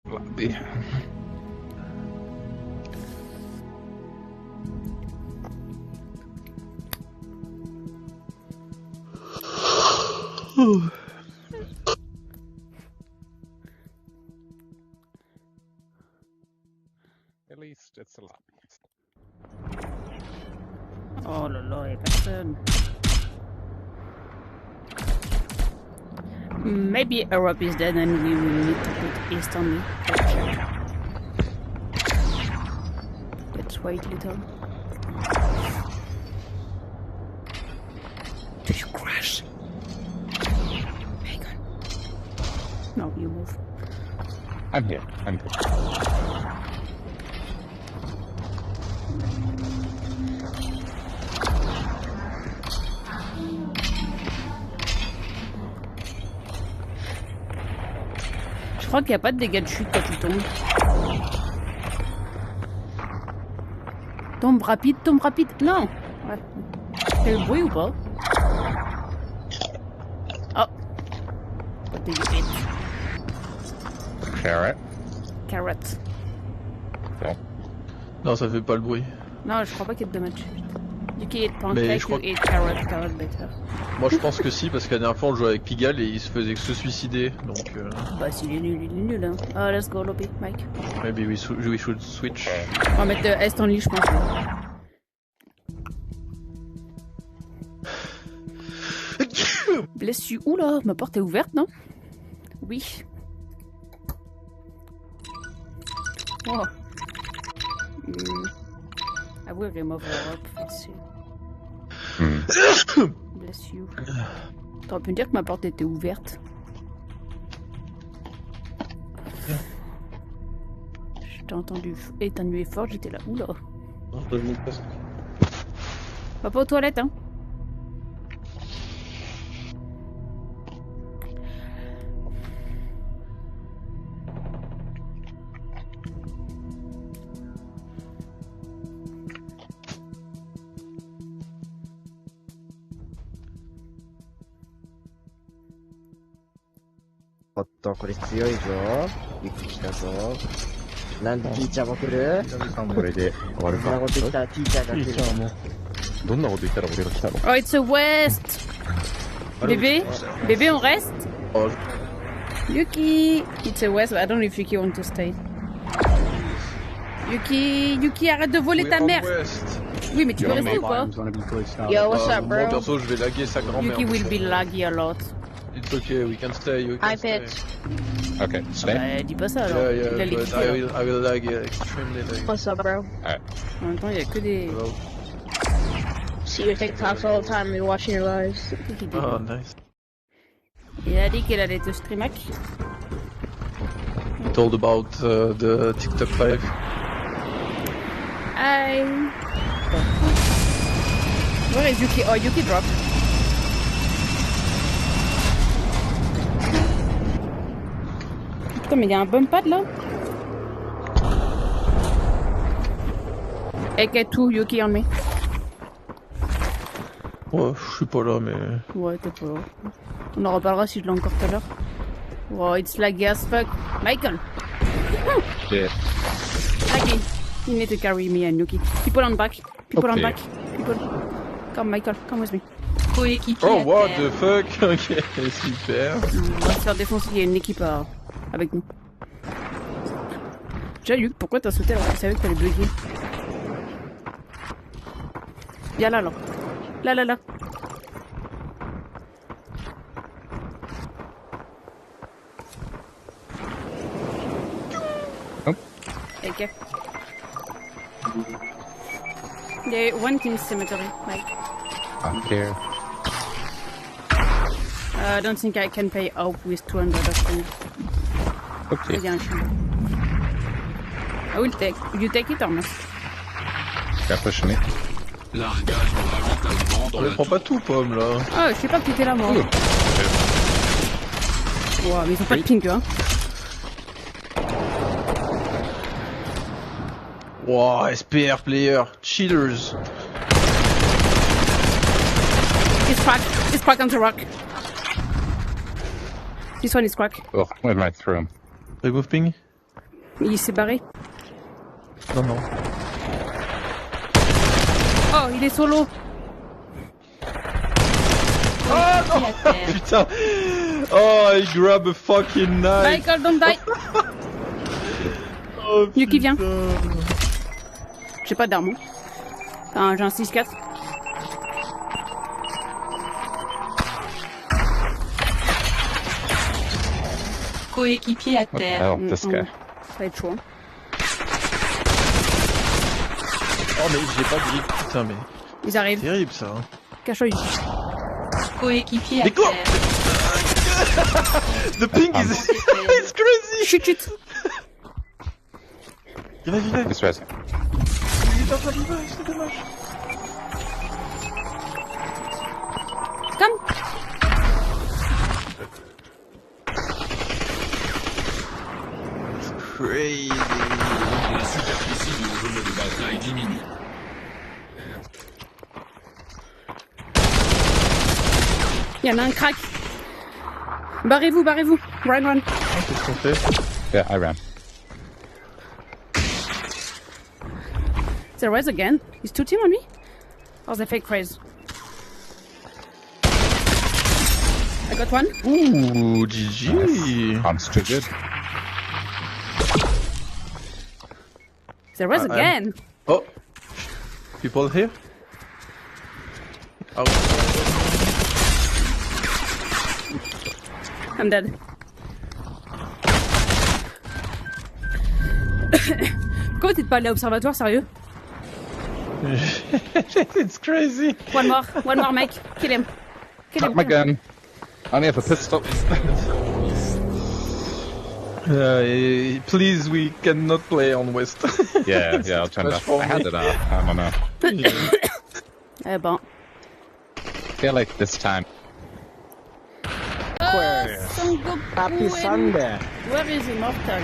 lobby. At least it's a lobby. Oh là là, y'a personne. Maybe Europe is dead and we will need to put East only. Let's wait a little. Did you crash? Megan. No, you move. I'm here. I'm good. Je crois qu'il n'y a pas de dégâts de chute quand tu tombes. Tombe rapide. Non. Ouais. Fais le bruit ou pas? Oh. What did you eat? Carrot. Bon. Non, ça fait pas le bruit. Non, je crois pas qu'il y ait de damage. Yuki eat Mais pancake, je crois you eat carrot better. Moi, je pense que si, parce que la dernière fois, on jouait avec Pigalle et il se faisait que se suicider. Donc, Bah, s'il est nul, il est nul. Hein. Oh, let's go, lobby, Mike. maybe we should switch. On va mettre Est en lit, je pense. Bless you. Oula, ma porte est ouverte, non? Oui. Oh. I will remove her up. Merci. Bless you. T'aurais pu me dire que ma porte était ouverte. Je t'ai entendu éternuer fort, j'étais là. Oula. Non, je me passe. Va pas aux toilettes, hein.これ強いぞ。ゆき来たぞ。なんでティーチャーも来る？これで終わるか。そんなこと言ったらティーチャーが来る。どんなこと言ったら俺が来たの？ Oh, it's a west! Bébé? Bébé, on reste? Oh, Yuki! It's a west, but I don't know if Yuki wants to stay. Yuki, arrête de voler ta mère! Oui, mais tu peux rester ou pas? Yo, what's up, moi, bro? perso, je vais laguer sa grand-mère. Yuki will be laggy a lot. It's okay, we can stay, you can Hi, stay. bitch. Okay, stay. Bah, dis pas ça alors. Yeah, Il a yeah, les but kiffs, alors. I will lag extremely lag. What's up, bro? En même temps, il y a que des. Hello. See your TikToks all the time and watching your lives. Oh, nice. Il a dit qu'il allait te streamac. Told about the TikTok live. Hi! Where is Yuki? Oh, Yuki dropped. Putain, mais il y a un bump pad là? Hey, get two, Yuki on me. Ouais, je suis pas là, mais... Ouais, t'es pas là. On en reparlera si je l'ai encore tout à l'heure. Wow, it's laggy as fuck. Michael! Yeah. Laggy. You need to carry me and Yuki. People on back. People on Okay. back. People. Come, Michael, come with me. Oh, what the fuck? Ok, super. On va se faire défoncer, il y a une équipe avec nous. Déjà, Luc, pourquoi t'as sauté alors que tu savais que t'allais bugger? Viens là, là. Là. Hop. Ok. There's one team cemetery, Mike. Up there. I don't think I can pay up with 200 of things. Okay. Bien, I will take. You take it or not? T'as pas chemin. On les prend pas tout, Pomme, là. Ah, je sais pas que t'étais là, moi. Oh. Wow, mais ils ont pas de ping, hein. Wow, SPR player, cheaters. It's crack on the rock. This one is crack. Oh, I might throw him. Remove ping. Il s'est barré. Non, non. Oh, il est solo. Putain. Oh, I grab a fucking knife. Michael, don't die. Oh, Yuki, viens. putain. J'ai pas d'arme. Enfin, j'ai un 6-4. Coéquipier à terre. Oh, this guy. Ça va être chaud. Hein. Oh, mais j'ai pas de grip. Putain, mais. Ils arrivent. Terrible ça. Hein. Cache-toi, Yuki. Coéquipier à Mais quoi terre. The ping is. It's crazy. Chut, chut. Il va vivre. This way. Il est en train de vivre, c'est dommage. Come. Crazy. La superficie de zone de bataille diminue. Il y en a un crack. Barrez-vous, barrez-vous. Run, run. Qu'est-ce qu'on fait? Yeah, I ran. Is there res again? Is two team on me? Or is it fake res? I got one. Ooh, GG. Arm's too good. Is there res I'm- again? Oh. People here? Oh. I'm dead. Pourquoi t'es pas allé à l'observatoire, sérieux? It's crazy. One more, mate. Kill him. Kill Not him. my gun. I only have a pistol. Please, we cannot play on West. Yeah, yeah, I'll turn That's that. for I had me. it off. I don't know. Eh ben. I feel like this time. Sangoku, Happy Sunday. where is Immortal?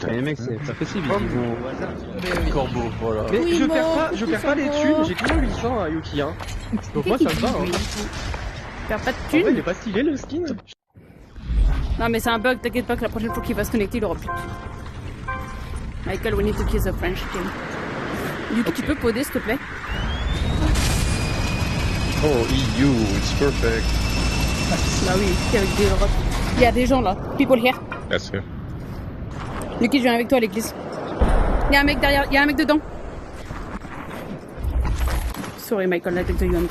Mais mec, ça fait si vite, ils vont au hasard. Corbeau, voilà. Mais Oui, je bon, perds pas les petit thunes, Sango. j'ai que 800 à Yuki, hein. Donc moi ça me va, hein. Perds pas de En fait, il thunes. est pas stylé le skin. Non, mais c'est un bug, t'inquiète pas que la prochaine fois qu'il va se connecter, il aura plus. Michael, we need to kiss the French king. Yuki, tu peux poder, s'il te plaît? Oh, EU, it's perfect. Bah oui, avec des Europes. Il y a des gens là. People here. Yes, here. Yuki, je viens avec toi à l'église. Il y a un mec derrière, il y a un mec dedans. Sorry, Michael, I take the you.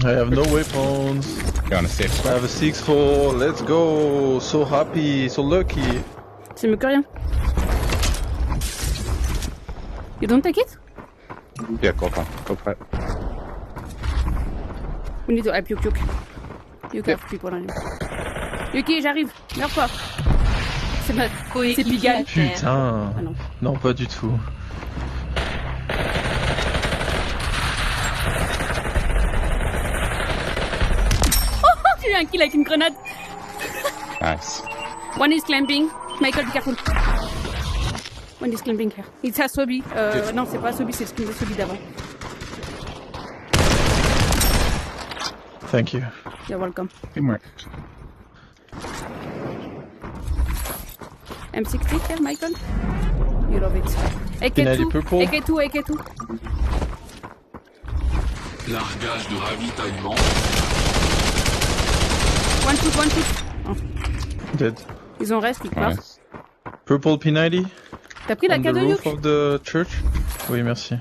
I have no weapons. You wanna see it? I have a 6-4. Let's go. So happy, so lucky. C'est mieux que rien. You don't take it? Yeah, go for it. Go for it. We need to help Yuk Yuk. Yuk have people on you. Yuki, j'arrive. Meurs-toi. C'est ma... C'est Coéquipier Pigalle. à terre. Putain. Ah non. Non, pas du tout. J'ai eu un kill avec une grenade. Nice. One is clamping. Michael, be careful. One is clamping here. It's a Sobi. Non, c'est pas Sobi, c'est le skin de Sobi d'avant. Thank you. You're welcome. Teamwork. M60 here, Michael? You love it. Pinelli AK2, purple. AK2, AK2. Largage de ravitaillement. One shoot, one shoot. Dead. Ils ont reste, ils meurent. Nice. Purple P90 T'as pris la on the K de roof Yuk? of the church. Oui, merci.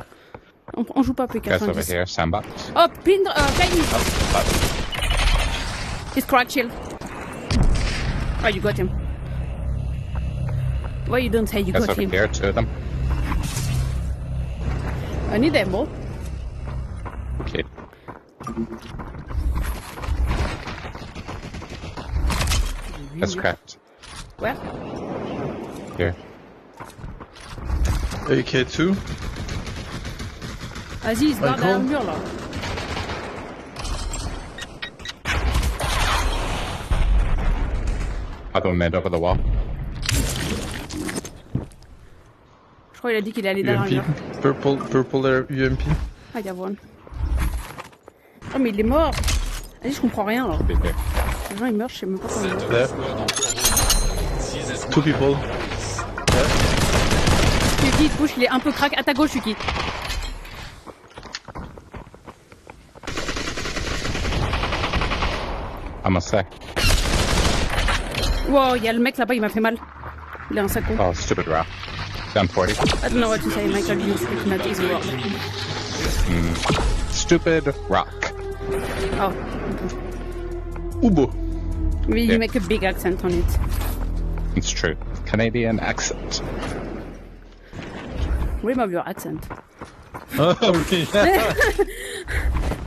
On joue pas Guys over P90. here, sandbox. Oh, pin, Tiny. But He's cracked shield. Oh, you got him. Why you don't say you guys got over him? here, two of them. I need ammo. Okay. That's cracked. Where? Here. AK2. Vas-y, il se barre derrière le Michael. mur là. I'll go mid over the wall. Je crois qu'il a dit qu'il allait derrière le UMP. mur. Purple UMP. Ah, il y a one. Oh, mais il est mort. Vas-y, je comprends rien là. Be here. Les gens ils meurent, je sais même pas comment ils meurent. There. Two people. Yuki, push, il est un peu crack. À ta gauche, Yuki. I'm a sec. Wow, il y a le mec là-bas, il m'a fait mal. Il est un sac. Oh, stupid rock. Down 40. I don't know what to say, Michael. You speak not easy word. Stupid rock. Oh, Ubo. we Yeah. make a big accent on it. It's true. Canadian accent. Remove your accent. Ah oui.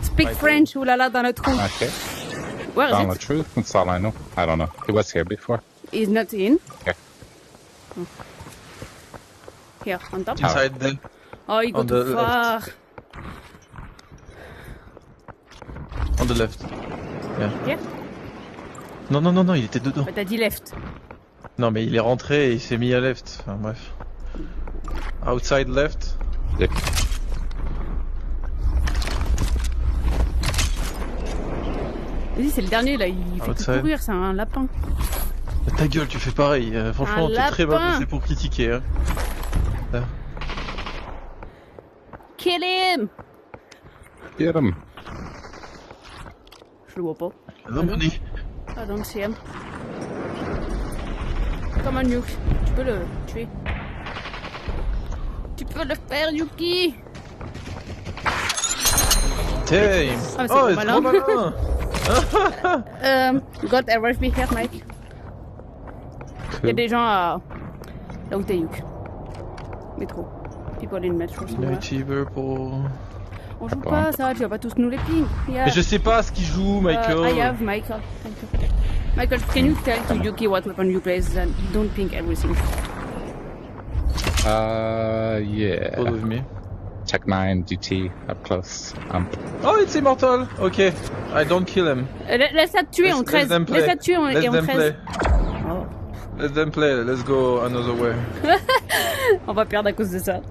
Speak French, oulala, dans le trou. Okay. Where Found is the it? truth. That's all I know. I don't know. He was here before. He's not in. Okay. Here, on top. Inside them. Oh, il go On too the far. On the left. Yeah. Here? Non, non, non, non, il était dedans. Bah, t'as dit left. Non, mais il est rentré et il s'est mis à left. Enfin, bref. Outside left. Yeah. Vas-y, c'est le dernier là, il fait que Outside. courir, c'est un lapin. Ta gueule, tu fais pareil. Franchement, Un t'es très mal lapin. placé pour critiquer. Hein. Kill him! Get him. Je le vois pas. Nobody. I don't see him. Come on, Yuki. Tu peux le tuer. Tu peux le faire, Yuki! Damn. Ah, c'est Oh, pas c'est malin. trop malin. Got a rush here, Mike. Il y a des gens à... là où t'es, Yuki. Métro. People in metro. sont là. Mighty Purple. On joue pas ça, tu vas pas tous nous les ping. Yeah. Mais je sais pas ce qu'il joue, Michael. I have Michael. Thank you. Michael, can you tell to Yuki what weapon you play and don't ping everything? Yeah. Both of me. Tech 9, DT, up close. Oh, it's immortal. Okay, I don't kill him. Laisse-la te tuer en 13. Laisse-la te tuer en, Let et en them 13. play. Oh. Let them play. Let's go another way. On va perdre à cause de ça.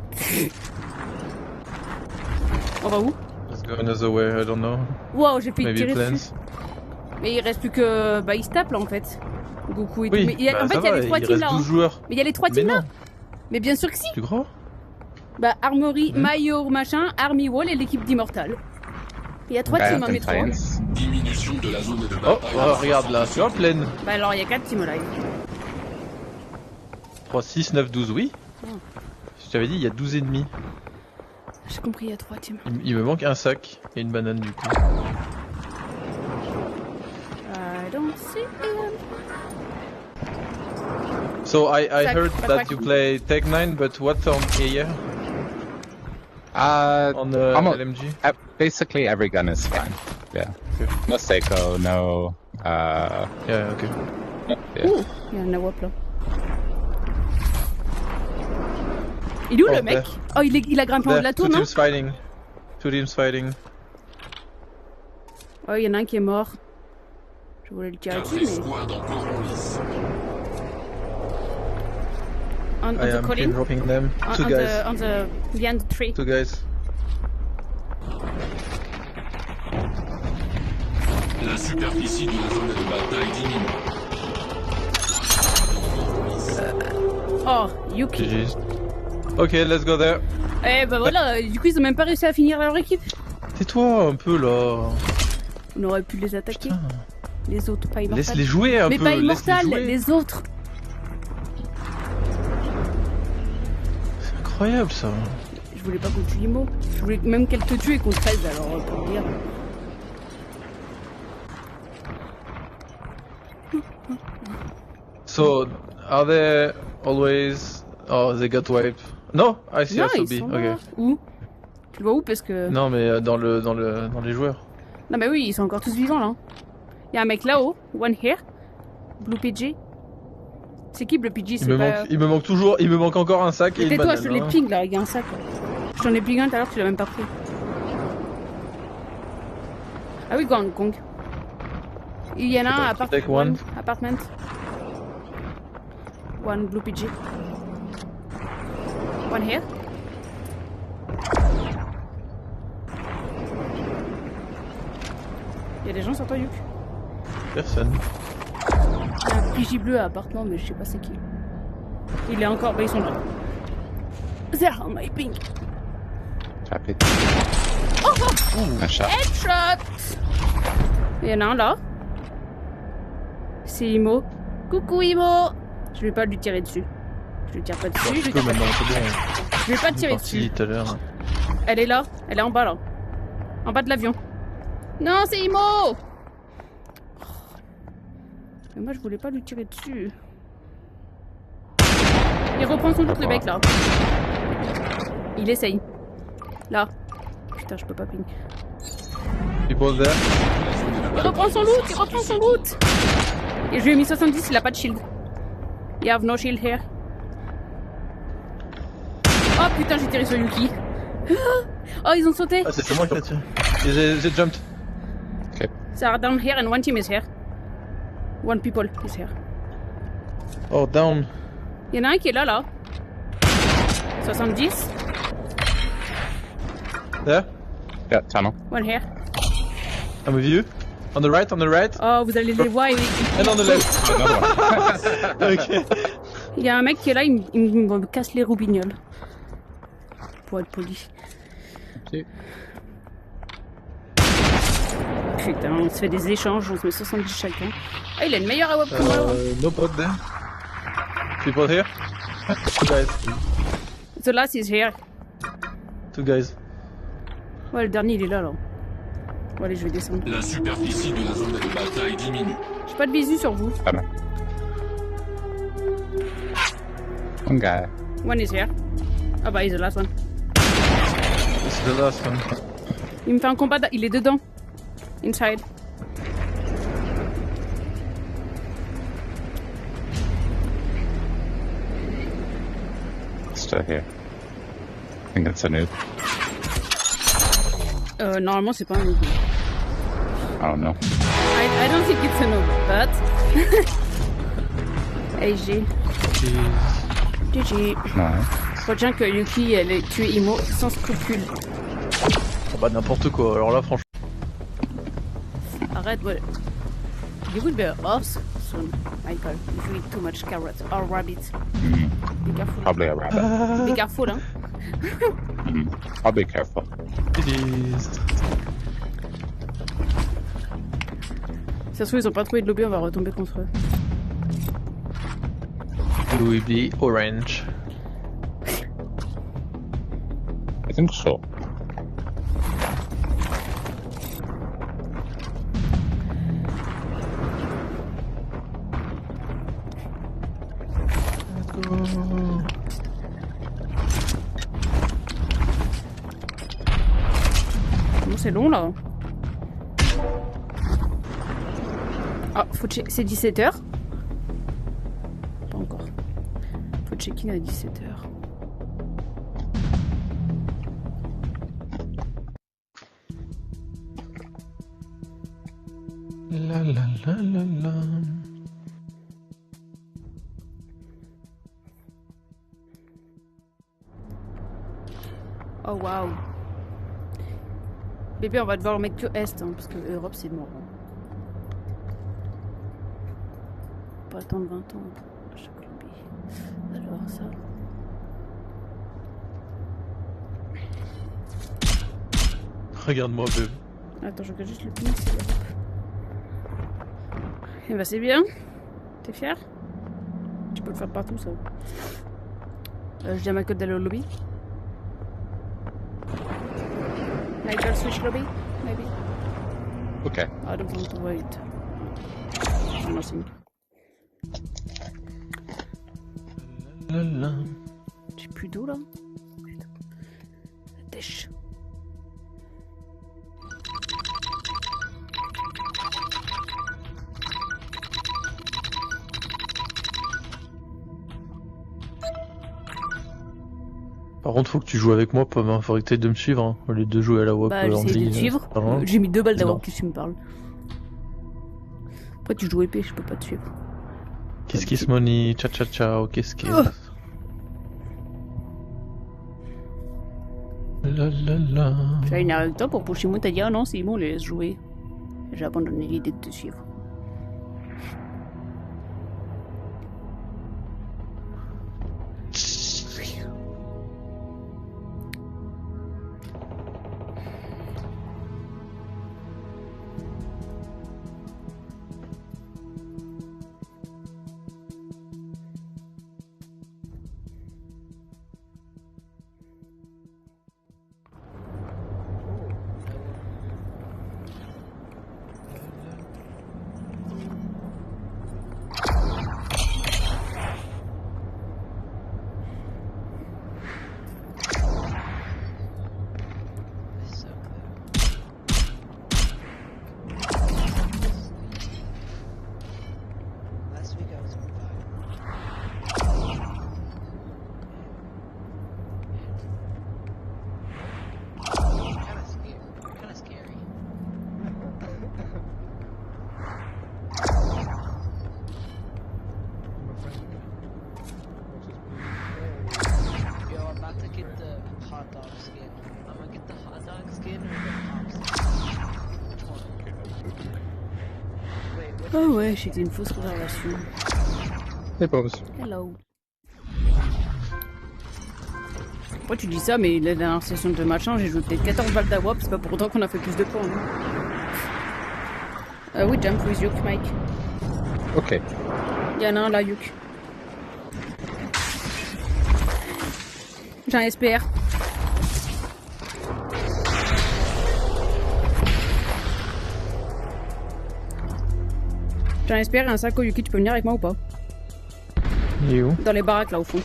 On va où? Let's go another way. I don't know. Wow, j'ai fait Maybe tirer plans. dessus. Mais il reste plus que... Bah, il se tape là en fait. Goku et tout. Oui, Mais il y a- bah, en fait, ça il y a va, les trois il teams reste là. 12 hein. joueurs. Mais il y a les trois Mais teams là. non, Mais bien sûr que si. tu crois? Bah, Armory, Mayo, machin, Army Wall et l'équipe d'Immortal. Il y a trois teams en Bad métro. hein. Titans. Diminution de la zone de Oh, bataille. oh, regarde là, tu vois, pleine. Bah alors, il y a 4 teams live. 3, 6, 9, 12, oui. Je t'avais dit, il y a 12 ennemis. J'ai compris, il y a 3 teams. Il me manque un sac et une banane du coup. I don't see him. So I Sac, heard sac, that sac. you play Tech 9, but what on AR? On the almost- LMG? Basically every gun is fine. Yeah. Okay. No Seiko, no, Yeah, okay. yeah. Ouh, il y a un Nawap là. Il est où Oh, le mec? there. Oh, il a grimpé en haut de la There, tour, two non? teams fighting. Two teams fighting. Oh, il y en a un qui est mort. Je voulais le tirer 4 dessus, mais... escouades encore en lice. On I the am colline? dropping them. On, Two on guys. the, on the... behind the tree. Two guys. La superficie de la zone de bataille diminue. Oh, Yuki. GG's. Okay, let's go there. Eh bah voilà, du coup ils ont même pas réussi à finir leur équipe. Tais-toi un peu là. On aurait pu les attaquer. Putain. Les autres, pas Immortal. Laisse-les jouer un Mais peu. pas laisse-les Immortal, jouer. les autres. C'est incroyable ça. Je voulais pas qu'on tue Imo. Je voulais même qu'elle te tue et qu'on te 13 alors pour te dire. So, are they always... Oh, they got wiped. No, I see Non, a ils Sobi. sont Ok. là. Où? Tu le vois où parce que... Non, mais dans les joueurs. Non mais oui, ils sont encore tous vivants là. Il y a un mec là-haut, one here. Blue PG. C'est qui Blue PG? C'est pas... Il me manque toujours, il me manque encore un sac et Mais une tais-toi, banane. je te les hein. ping là, il y a un sac. Là. Je t'en ai ping un tout à l'heure, tu l'as même pas pris. Ah oui, Gong Kong. Il y en a un à Take one. apartment. One Blue PG. One here. Il y a des gens sur toi, Yuk. Personne. Il y a un PJ bleu à appartement, mais je sais pas c'est qui. Il est encore... Bah, ils sont là. They're on my ping. Tap it. Un chat. Headshot! Il y en a un là. C'est Imo. Coucou Imo! Je vais pas lui tirer dessus. Je lui tire pas dessus. Je lui tire pas maintenant, dessus. c'est bon. Je vais pas On est tirer parti dessus. tout à l'heure. Elle est là. Elle est en bas là. En bas de l'avion. Non, c'est Imo! Mais moi je voulais pas lui tirer dessus. Il reprend son loot le mec là. Il essaye. Là. Putain, je peux pas ping. People there. Il reprend son loot, il reprend son loot. Et je lui ai mis 70, il a pas de shield. You have no shield here. Oh putain, j'ai tiré sur Yuki. Oh, ils ont sauté. Ah, c'est moi qui l'ai tiré. They jumped. They are down here and one team is here. One people is here. Oh, down. Il y en a un qui est là, là. 70. There. Yeah, tunnel. One here. I'm with you. On the right, on the right. Oh, vous allez les voir. And on the left. Ok. Il y a un mec qui est là, il me casse les roubignoles. Pour être poli. Ok. Putain, on se fait des échanges, on se met 70 chacun. Ah, il a une meilleure AWP que moi. No pod there. People here. Two guys. The last is here. Two guys. Ouais, le dernier il est là, là. Bon, allez, je vais descendre. La superficie de la zone de bataille diminue. J'ai pas de visu sur vous. Pas mal. One guy. One is here. Ah bah, he's the last one. This is the last one. Il me fait un combat, il est dedans. Inside. Still here. I think it's a noob. Normalement, c'est pas un noob. Oh no. I don't think it's a noob, but... AG. GG. Nice. Retiens que Yuki, elle est tuée Imo sans scrupule. Oh bah n'importe quoi. Alors là, franchement. Arrête, ouais. You will be a horse soon, Michael, if you eat too much carrots or rabbits. Be careful. Probably a rabbit. Be careful, hein. I'll be careful. It is. Si ça se trouve, ils ont pas trouvé de lobby, on va retomber contre eux. Will be orange. I think so. Bon, c'est long là. Ah, faut checker. C'est 17h. Pas encore. Faut check-in à 17h. La la la la la. Oh waouh. Bébé, on va devoir le mettre que Est, hein, parce que Europe c'est mort. Hein. Pas attendre 20 ans à chaque lobby. Alors ça. Regarde-moi, bébé. Attends, je regarde juste le ping, c'est Europe. Eh bah c'est bien. T'es fier? Tu peux le faire partout ça. Je dis à ma code d'aller au lobby. Michael, switch lobby, maybe. Okay. I don't want to wait. Nothing. La la. J'ai plus d'eau là. Dèche. Par contre, faut que tu joues avec moi, Pomme. Hein. Faudrait que t'aies de me suivre, hein, au lieu de jouer à la WAP Bah, en j'essaie de ligne. te suivre. Pas loin. J'ai mis 2 balles d'avoir Non. que tu me parles. Après, tu joues épée, je peux pas te suivre. Kiss kiss money, ciao ciao ciao, kiss kiss. Oh. La la la. J'ai une avec toi pour pusher moi, t'as dit ah non, c'est bon, laisse jouer. J'ai abandonné l'idée de te suivre. hot dog skin. I'm gonna get the hot dog skin or the pop skin. Which one? Wait, which Oh ouais, c'était une fausse réservation. Hey, Bose. Hello. Pourquoi tu dis ça, mais la dernière session de machin, j'ai joué peut-être 14 balles d'AWAP, c'est pas pour autant qu'on a fait plus de points. Oui, jump with Yuk, Mike. Ok. Il y en a un là, Yuk. J'ai un SPR. J'ai un SPR et un sac au Yuki, tu peux venir avec moi ou pas? Il est où? Dans les baraques là au fond.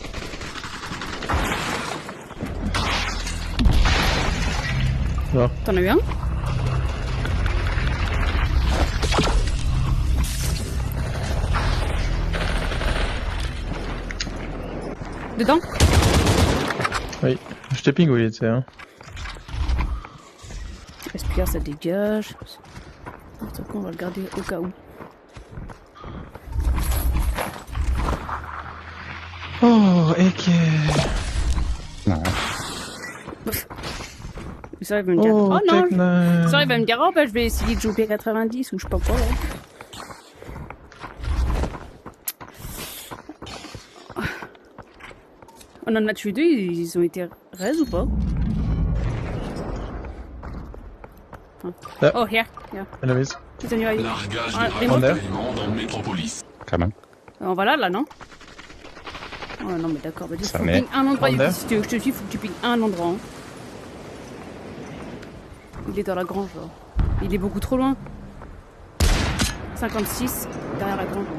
Là. T'en as eu un? Dedans? Oui. Je te ping où il était, hein. SPR ça dégage. N'importe quoi, on va le garder au cas où. Oh, ok. Ouais. Ça il va me dire. Oh, non! Tekna. Ça il va me dire, oh bah je vais essayer de jouer P90 ou je sais pas quoi là. On en a tué deux, ils ont été res ou pas? Ah. Oh, here, yeah. Enemies. It's on your right. Largage Ah, des remote. ravitaillements dans Métropolis. Quand même. On va là, non? Oh non, mais d'accord, bah, Ça faut met. ping un endroit, On est. Yuki, si tu veux que je te suive, faut que tu ping un endroit. Hein. Il est dans la grange, là. Il est beaucoup trop loin. 56, derrière la grange. Là.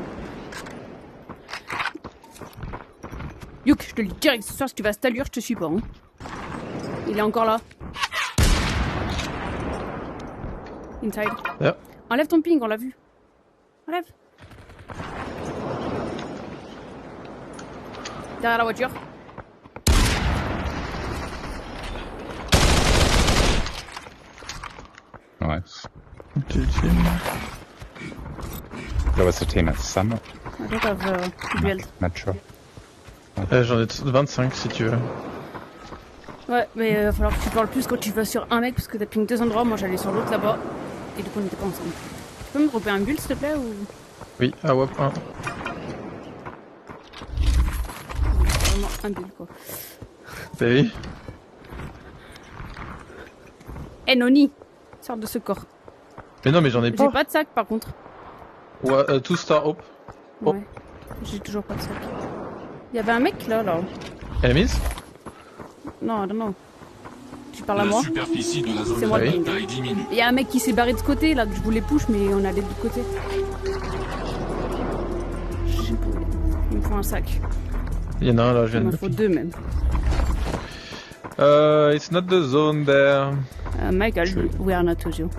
Yuk, je te le dis direct ce soir, si tu vas à cette allure, je te suis pas. Hein. Il est encore là. Inside. Yeah. Enlève ton ping, on l'a vu. Enlève. Derrière la voiture. Nice. Tu filmes. There was a team at Summer. I don't have build. Not sure. J'en ai 25 si tu veux. Ouais, mais va falloir que tu parles plus quand tu vas sur un mec parce que t'as ping deux endroits. Moi j'allais sur l'autre là-bas et du coup on n'était pas ensemble. Tu peux me dropper un build s'il te plaît ou. Oui, AWAP 1. Vraiment un build quoi. Bah oui. Eh Noni, sors de ce corps. Mais non, mais j'en ai J'ai pas. pas de sac par contre. Ouais, 2 star up. Oh. Ouais. J'ai toujours pas de sac. Il y avait un mec là. Enemies? Non, non. Tu parles à La moi? superficie de la zone C'est moi de le ping. bataille diminue. Il y a un mec qui s'est barré de ce côté là que je voulais push mais on allait de l'autre côté. Il me faut un sac. Il y en a un là, je Il viens m'en de. faut deux même. It's not the zone there. Michael, we are not to you.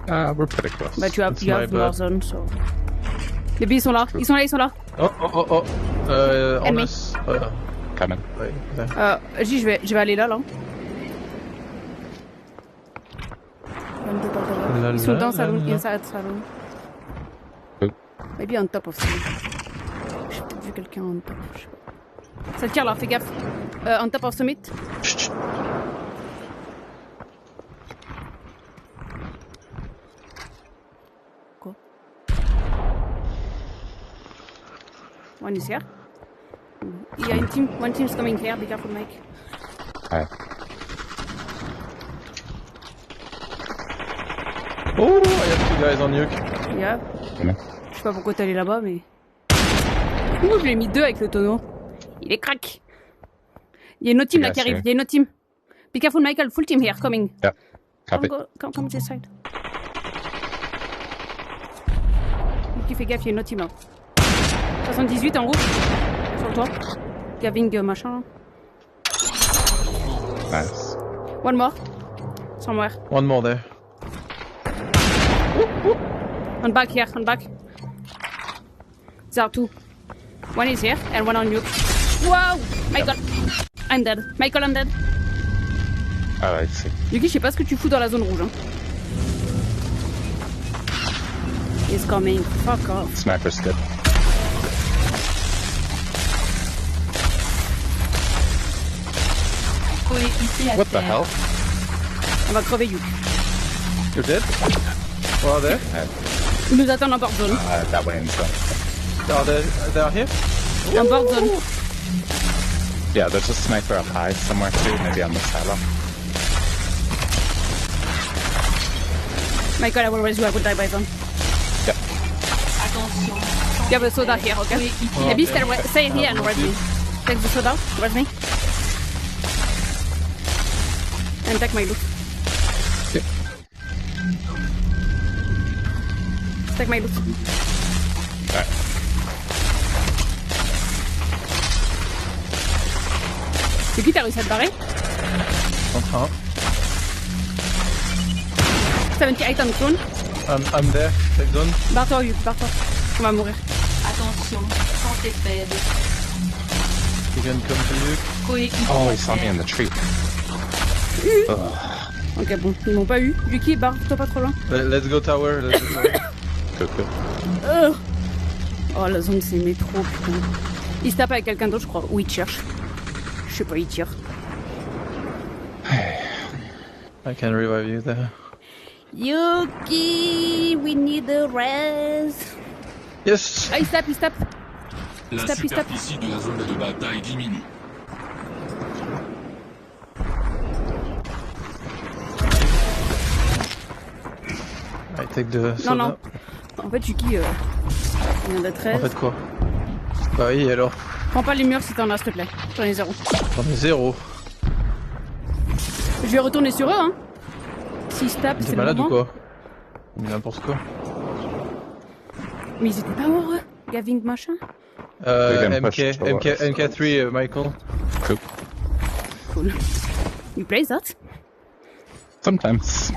We're pretty close. But you have, It's you my have bad. more zone, so... Les billes sont là, ils sont là, ils sont là. Oh, oh, oh, oh. En Enemy. us. Quand même. Ouais, là. Je vais aller là. La, Ils sont la, dans le salon, la, la. inside salon. Oh. Maybe on top of salon. J'ai peut-être vu quelqu'un on top, je sais pas. Ça tire là, fais gaffe. On top of summit. Chut, chut. Quoi? One is here. Il y a une team, one team is coming here, be careful Mike. Ouais. Oh, il y a 2 guys en nuke. Yeah. Ouais. Je sais pas pourquoi t'es allé là-bas, mais... Ouh, je lui ai mis 2 avec le tonneau. Il est crack. Il y a une autre team là qui arrive, il y a une autre team. Be careful Michael, full team here, coming. Yeah. Copy. Come this side. Tu fais gaffe, il y a une autre team là. 78 en haut. Sur toi. Gaving machin là. Nice. One more. Somewhere. One more there. On back here, on back. There are 2. One is here and one on you. Wow! Michael! I'm dead. Michael, I'm dead. Ah ouais, c'est... Yuki, je sais pas ce que tu fous dans la zone rouge. Hein. He's coming. Fuck off. Sniper's good. coéquipier à What the terre. hell? On va crever Yuki. You're dead? Where are they? Ils nous attendent en board zone. That way inside. They are here? En board zone. Yeah, there's a sniper up high somewhere too, maybe on the silo. Michael, I will raise you, I will die by them. Attention. You have a soda here, okay? Coéquipier Maybe à stay here and raise me. Take the soda, raise me. And take my loot. Okay. Take my loot. Alright. Yuki, t'as réussi à te barrer? En train. 78 on zone. I'm there. Safe zone. Barre-toi, Yuki, barre-toi. On va mourir. Attention, santé faible. You can come to you. Coéquipier Oh, à he saw me terre. in the tree. Ok, bon, ils m'ont pas eu. Yuki, barre-toi pas trop loin. Let's go tower. Let's go tower. Cool. Oh, la zone, c'est métro, putain. Il se tape avec quelqu'un d'autre, je crois. Ou il cherche. Je sais pas, il tire. I can revive you there. Yuki, we need a rest. Yes! Ah, il se tape, il se tape. La Stop, stop. superficie de la zone de bataille diminue. I take the soda. Non, non. En fait, Yuki, il vient de 13. En fait quoi? Bah oui, alors. Prends pas les murs si t'en as, s'il te plaît. J'en ai 0. J'en ai 0. Je vais retourner sur eux, hein. S'ils se tapent, c'est T'es le malade ou moment. quoi? N'importe quoi. Mais ils étaient pas morts, eux. Gavin machin. MK3, Michael. Cool. Cool. You play that? Sometimes.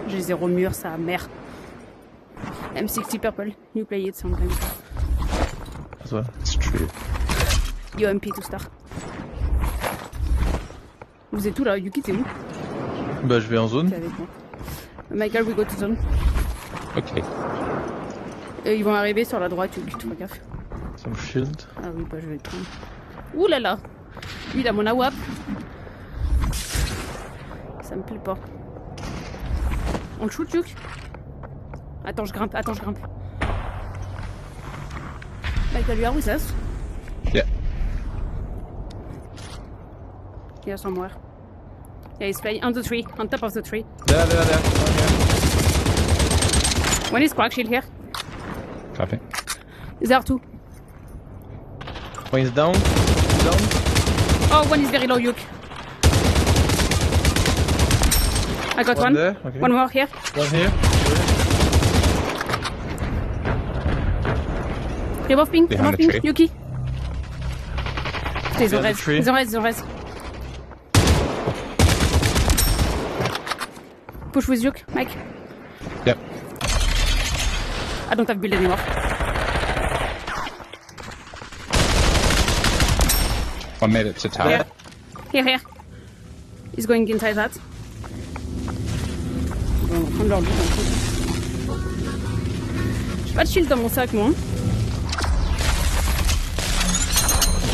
J'ai 0 mur, sa mère. M60 purple. You play it sometimes. Ouais. It's true. Yo MP to start. Vous êtes où là? Yuki, t'es où? Bah je vais en zone. T'es avec moi. Michael, we go to zone. Okay. Ils vont arriver sur la droite, Yuki, tu fais gaffe. Some shield. Ah oui, bah je vais le prendre. Ouh là là! Lui, il a mon AWAP. Ça me plaît pas. On le shoot, Yuk? Attends, je grimpe, attends, je grimpe. Michael, you are with us? Yeah. Here somewhere. Yeah, he's playing on the tree, on top of the tree. There. One is crack shield here. Copy. There are 2. One is down. Down. Oh, one is very low, Yuk. I got one. There. Okay. One more here. One here. Remove ping, Behind remove the ping, tree. Yuki. Putain, ils ont Behind the res, tree. ils ont res, ils ont res. Push with Yuk, Mike. Yep. I don't have build anymore. One made it to tower. Here. He's going inside that. Bon, on va prendre leur loot un peu. J'ai pas de shield dans mon sac, moi.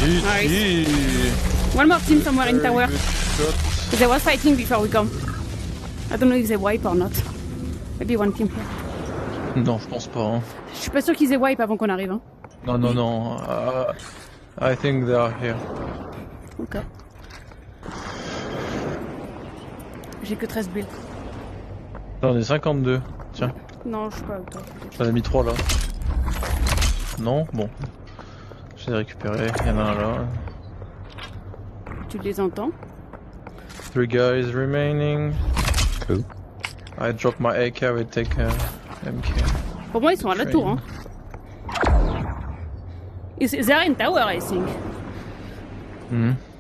GG. One more team somewhere in tower. Good shot. They was fighting before we come. I don't know if they wipe or not. Maybe one team here. Non, je pense pas. Hein. Je suis pas sûr qu'ils aient wipe avant qu'on arrive. Hein. Non. I think they are here. Ok. J'ai que 13 builds. J'en ai 52. Tiens, Non, je suis pas avec toi. j'en ai mis 3 là. Non, bon. Je les ai récupérés. Il y en a un là. Tu les entends? 3 guys remaining. Cool. I drop my AK, I will take MK. Pour moi, ils sont à la tour. Hein. They are in tower, I think.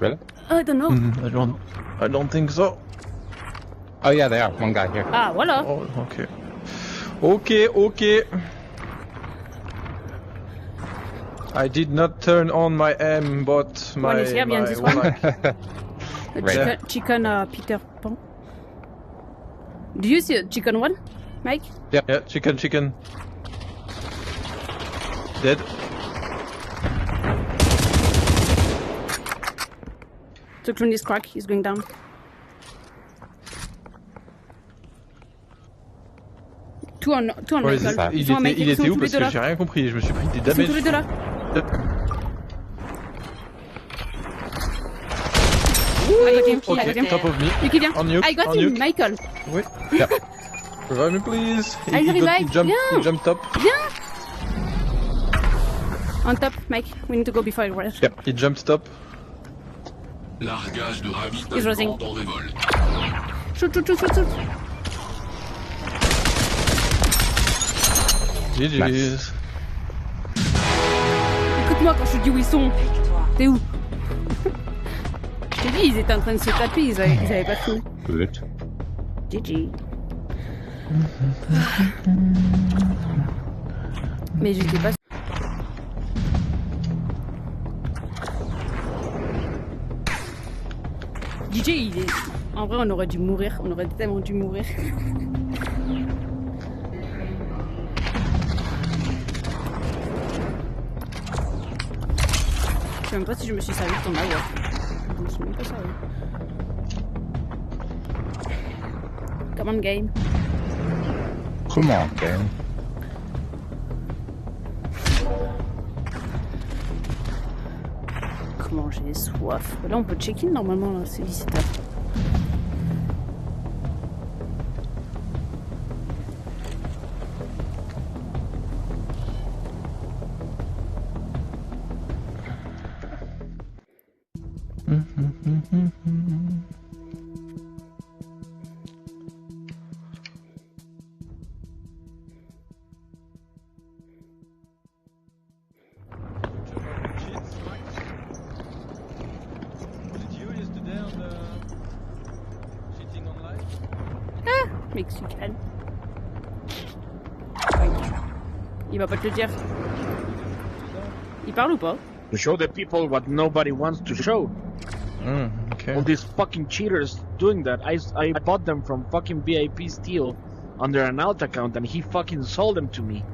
Really? I don't know. I don't think so. Oh yeah, they are. One guy here. Ah, voilà. Oh, okay. I did not turn on my M, but my... One is here behind this one. Right. Chicken Peter Pan. Do you see a chicken one, Mike? Yeah, chicken. Dead. The clone is crack, he's going down. Tout en Ouais, Michael. il Ils sont en Michael, ils était sont où tous les parce deux que là. j'ai rien compris, je me suis pris des Ils sont tous les damages. deux là. I got him, I got him. Ok, top of me. Yuki, viens. En nuke, I got en him, nuke. Michael. Oui. Yep. Revive me please. I revive, He jump top. On top, Mike. We need to go before I rush. Yep. He jump top. Largage de He's ravitaillement rising. en révolte. Shoot, shoot, shoot, shoot, shoot. GG's. Écoute-moi quand je te dis où ils sont. T'es où? Je t'ai dit, ils étaient en train de se taper, ils avaient pas fini. Good. GG. Mais j'étais pas. DJ, il est. En vrai, on aurait dû mourir. On aurait tellement dû mourir. Je sais même pas si je me suis servi de ton maillot. Je me suis même pas servi. Come on, game. Come on, game. Comment j'ai soif. Là, on peut check-in normalement, là, c'est visiteur. Mexicaine. Il va pas te le dire. Il parle ou pas? To show the people what nobody wants to show. Okay. All these fucking cheaters doing that. I bought them from fucking VIP Steel under an alt account and he fucking sold them to me.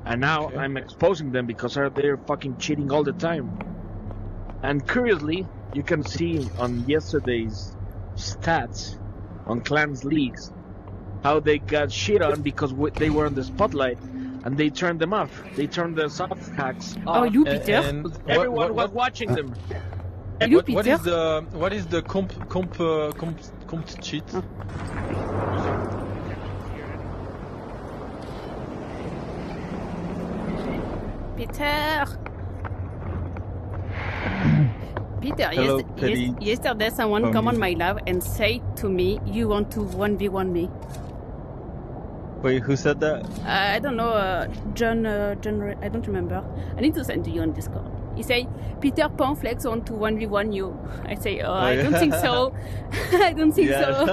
And now I'm exposing them because they're fucking cheating all the time. And curiously, you can see on yesterday's stats on Clans Leagues how they got shit on because they were on the spotlight and they turned them off. They turned the soft hacks off. Oh, you, Peter? And Everyone was watching them. You, what Peter? is the comp cheat? Peter! Peter, Hello, Petty. yesterday someone come on my live and say to me, you want to 1v1 me. Wait, who said that? I don't know, John, I don't remember. I need to send to you on Discord. He say, Peter Panflex want to 1v1 you. I say, oh, I don't think so. I don't think so.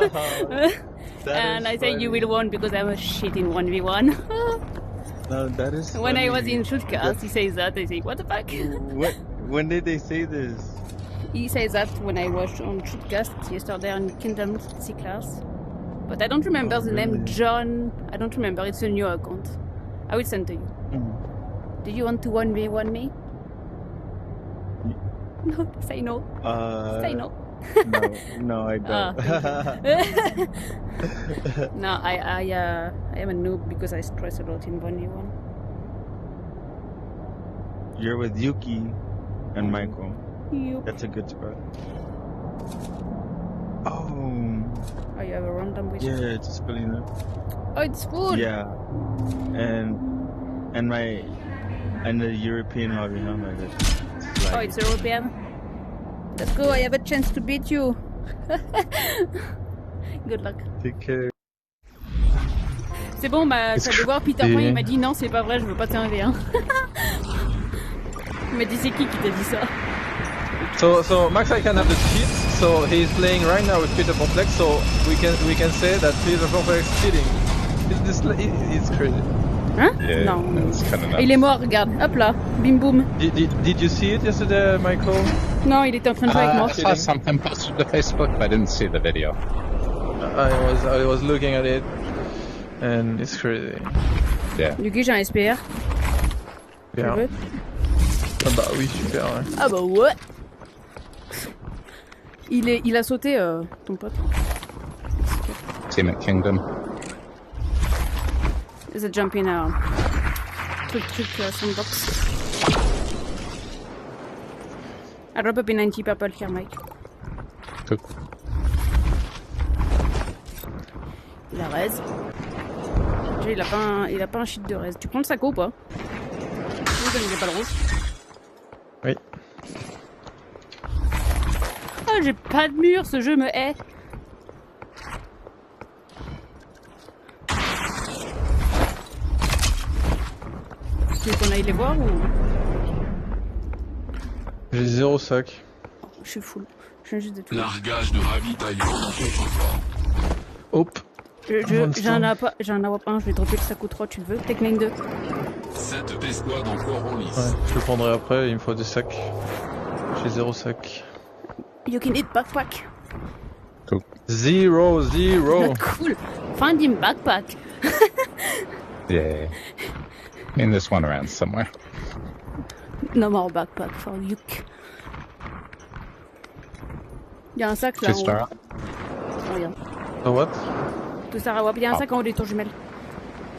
And I say, you will win because I'm a shit in 1v1. No, that is When I was funny. in Shootcast, he says that. I say, what the fuck? When did they say this? He says that when I was on Shootcast yesterday on Kingdom C class. But I don't remember the name John. I don't remember. It's a new account. I will send to you. Do you want to 1v1 me? No, say no. Say no. No, I don't. No, I am a noob because I stress a lot in 1v1. You're with Yuki and Michael. Yup. That's a good squad. Oh, Oh, you have a random with yeah, it's spilling up. Oh, it's food. Yeah, and the European lobby, huh? My God. Oh, it's European. Let's go. I have a chance to beat you. Good luck. Take care. C'est bon, bah, ça de voir Peter Pan, il m'a dit non, c'est pas vrai, je veux pas te 1v1. Il m'a dit c'est qui t'a dit ça? So Max I can have the cheat. So he's playing right now with Peter Complex. So we can say that Peter Complex is cheating. It's crazy. Hein? Yeah, Non. that's kind of nuts. Il est mort, regarde. Hop là. Bim boum. Did you see it yesterday, Michael? Non, il était en train de jouer avec moi. I saw something posted to Facebook, but I didn't see the video. I was looking at it, and it's crazy. Yeah. Yuki, j'ai un SPR. Tu Yeah. veux? Ah bah oui, super. Ouais. Ah bah ouais. Il a sauté, ton pote. Team Kingdom. Is it jumping truc sandbox. I drop up in 90 purple here, Mike. Cool. Il a raise. Il a pas un shit de raise. Tu prends le sac ou pas? Oui, il a pas le rouge. Oui. Ah, j'ai pas de mur, ce jeu me hait. Tu veux qu'on aille les voir ou... J'ai 0 sac. Je suis full. Je viens juste de tout. Largage de ravitaillement en coffre-fort. Hop. J'ai un AWP 1, je vais dropper le sac ou 3, tu le veux? Tech 9 2. 7 d'escouade encore en lice. Ouais, je le prendrai après, il me faut des sacs. J'ai 0 sac. You can eat backpack. Cool. 0. Cool. Find him backpack. Yeah. I mean, there's one around somewhere. No more backpack for Yuk. Y'a un sac là en haut. Star. Oh, regarde. Oh what? Tout ça, y'a un sac en haut des tours jumelles.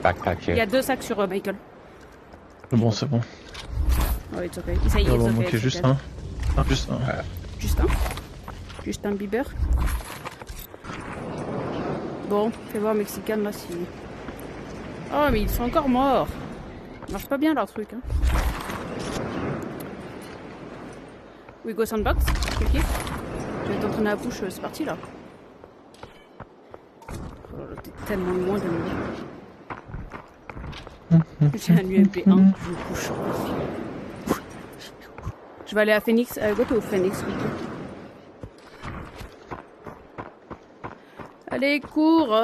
Backpack Il y here. a 2 sacs sur Michael. Bon, c'est bon. Oh, it's okay. Ça y est, Il va it's m'en okay, manquer it's juste okay. un. Ah, juste un. Juste un. Juste un Bieber. Bon, fais voir Mexicain là si... Oh, mais ils sont encore morts. Ils marchent pas bien leur truc, hein. We go sandbox, ok. Je vais t'entraîner à push, c'est parti là. Oh là là, t'es tellement loin de moi. J'ai un UMP1, je push. Je vais aller à Phoenix, go to Phoenix, ok. Allez, cours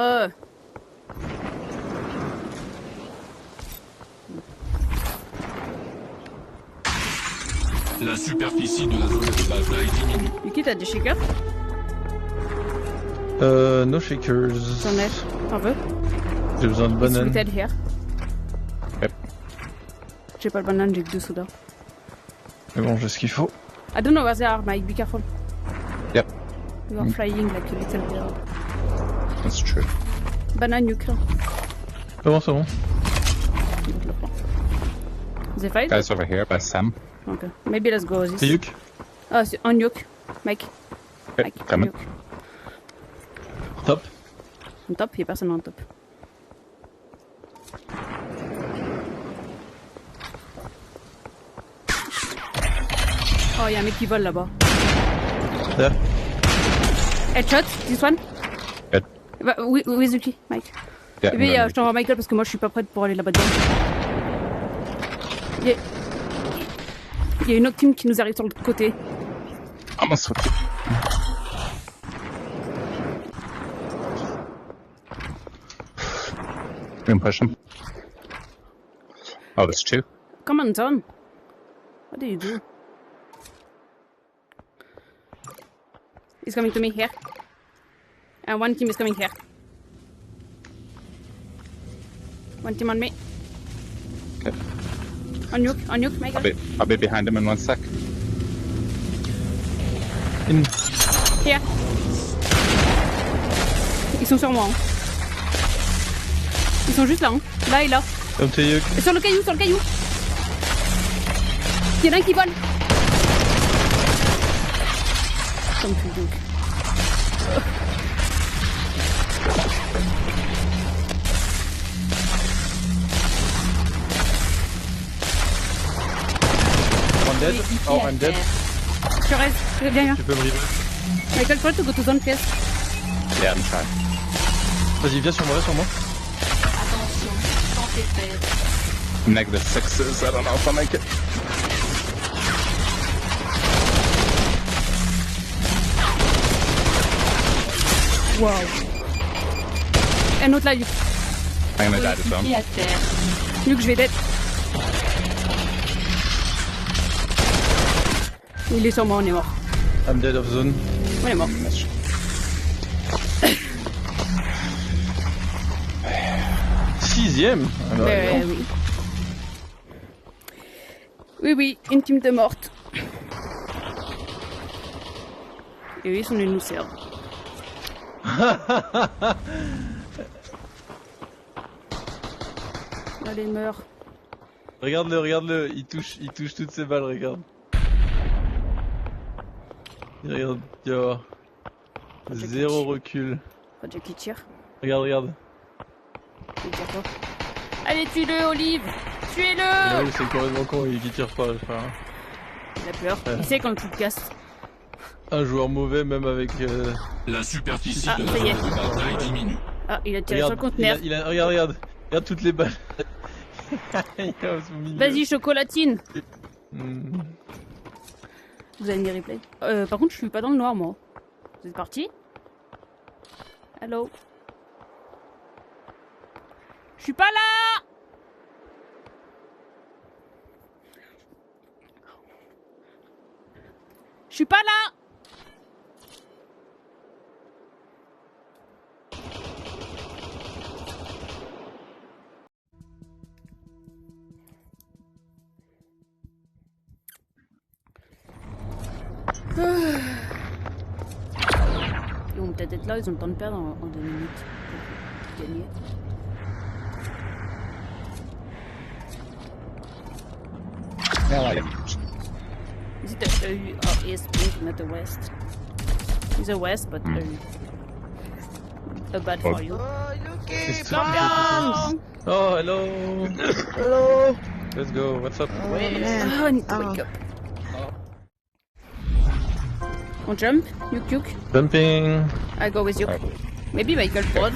La superficie de la zone de bataille diminue. Yuki, t'as des shakers? No shakers. J'en ai. T'en veux? J'ai besoin de It's bananes. rooted here. Yep. J'ai pas le banane, j'ai que 2 sodas. Mais bon, j'ai ce qu'il faut. I don't know where they are, Mike, be careful. Yep. You are flying like a little bird. That's true. Banane, you kill. C'est bon, c'est bon. They fight? Guys over here by Sam. Okay. Maybe let's go this. C'est Yuk. Ah, c'est on Yuk. Mike. Okay, Mike, on coming. Yuk. Top. On top, y'a personne en top. Oh, y'a un mec qui vole là-bas. There. Headshot, this one. Good. Oui, Zuki, Mike. Yeah, Et puis, I'm je t'envoie Michael parce que moi je suis pas prête pour aller là-bas dedans. Il y a une autre team qui nous arrive sur le côté. almost with you. You can push him. Oh, there's 2. Come on, Tom. What do you do? He's coming to me here. And one team is coming here. One team on me. Okay. On Nuke, Michael. I'll be behind him in 1 sec. Here. Ils sont sur moi. Hein. Ils sont juste là. Hein. Là et là. Comme t'es Yuk. Et sur le caillou, Il y en a un qui vole. Comme tu dis. I'm dead. Oh, I'm dead. Je reste. Viens. Tu peux me river. Michael, try to go to zone pièce. Yeah, I'm trying. Vas-y, viens sur moi, Attention, santé faible. -6s. I don't know if I'll make it. Wow. Un autre là, Luc. I'm gonna die to zone. Pied à terre. Luc, je vais d'être. Il est sur moi, on est mort. I'm dead of zone. On est mort. Sixième. Ah bah, non. Oui. Oui, une team de morte. Et eux, ils sont venus nous servir. Allez, meurs. Regarde-le, il touche toutes ses balles, regarde. Regarde, tu vas voir. Zéro recul. Pas Jack qui tire. Regarde. Il tire pas. Allez, tue-le, Olive. Tuez-le. Ah oui, c'est complètement con, il tire pas, le frère. Il a peur. Ouais. Il sait quand tu te casses. Un joueur mauvais, même avec. La superficie Ah, de ça y est. la zone de bataille diminue. Ah, il a tiré sur le conteneur. Regarde toutes les balles. Il est au milieu. Vas-y, chocolatine. Hmm. Vous avez mis replay. Par contre, je suis pas dans le noir, moi. Vous êtes parti? Allô? Je suis pas là! Je suis pas là! Ils vont peut-être être là, ils ont le temps de perdre en 2 minutes pour gagner. Yeah, like, Is it the East Wing, not the West? It's the West, but bad for you. Champions! Oh, hello. Hello. Let's go. What's up? Oh, I need to wake up. On jump? Yuk. Bumping. I go with you. Okay. Maybe Michael Ford.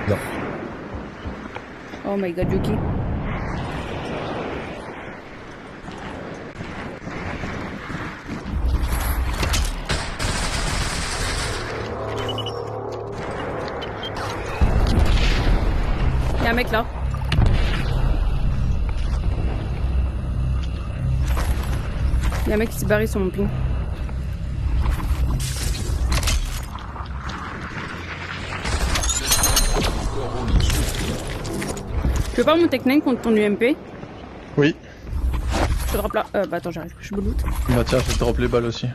no. Oh my god, Yuki. Y'a un mec là. Y'a un mec qui s'est barré sur mon ping. Tu veux pas mon technique contre ton UMP? Oui. Je drop là. Bah attends, j'arrive. Je me loot. Bah tiens, je vais te drop les balles aussi.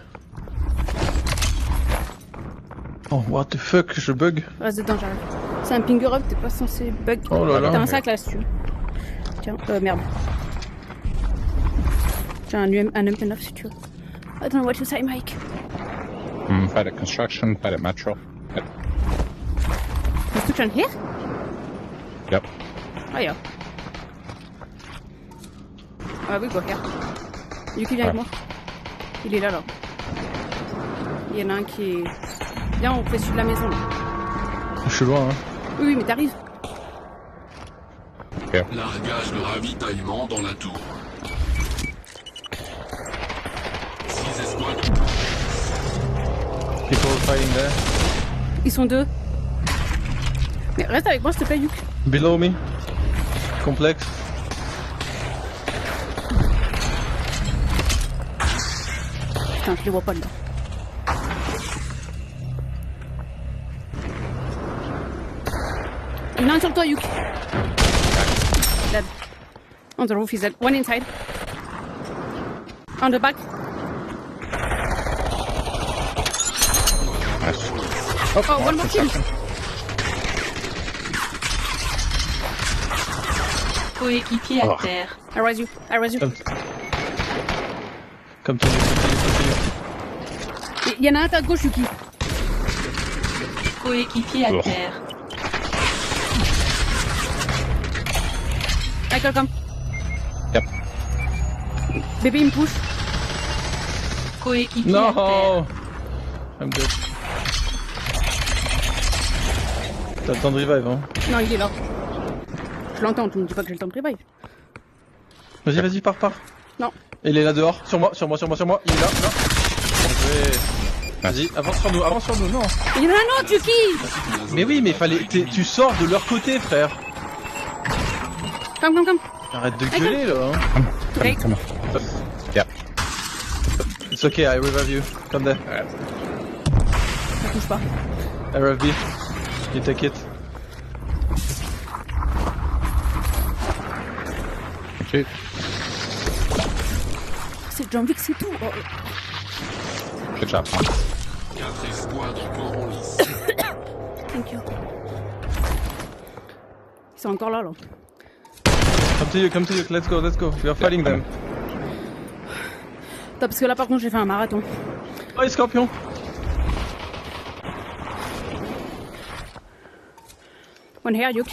Oh, what the fuck, je bug. Reste dedans, j'arrive. C'est un pinger up, t'es pas censé bug. Oh là là. T'as un sac là si tu veux. Tiens, merde. Tiens, un MP9 si tu veux. I don't know what you say, Mike. Fight at construction, fight at metro. Yep. Construction here? Yep. Ah, yeah. Ah oui, go here. Yuki, viens avec moi. Il est là, là. Il y en a un qui est... Viens, on fait celui de la maison, là. Je suis loin, hein. Oui, mais t'arrives. Largage de ravitaillement dans la tour. 6 escouades. People fighting there. Ils sont 2. Mais reste avec moi, s'il te plaît, Yuk. Below me. Complex. Putain, je les vois pas, là. Il y en a un sur toi, Yuk. Dead. On the roof, he's dead. One inside. On the back. Oh, one more kill. Coéquipier à terre. I raise you. Continue. Il y en a un à ta gauche, Yuki. Coéquipier à terre. Michael, come. Yep. Bébé, il me push. Coéquipier à terre. No! I'm dead. T'as le temps de revive, hein? Non, il est là. Je l'entends, tu me dis pas que j'ai le temps de revive. Vas-y, pars. Non. Il est là dehors, sur moi. Il est là. Vas-y, avance sur nous, non. Il y en a un autre, Yuki. Mais oui, mais tu sors de leur côté, frère. Come. Arrête de gueuler, là. Hein. Okay. Come on. Yep. It's okay, I revive you. Come there. Ça touche pas. I revive B. You take it. Shoot. C'est John Wick, c'est tout. Oh. Good job, Tom. 4 escouadres corps en lice. Thank you. Ils sont encore là. Come to you, let's go. We are fighting them. Top, parce que là par contre j'ai fait un marathon. Oh, les scorpions! One here, Yuk.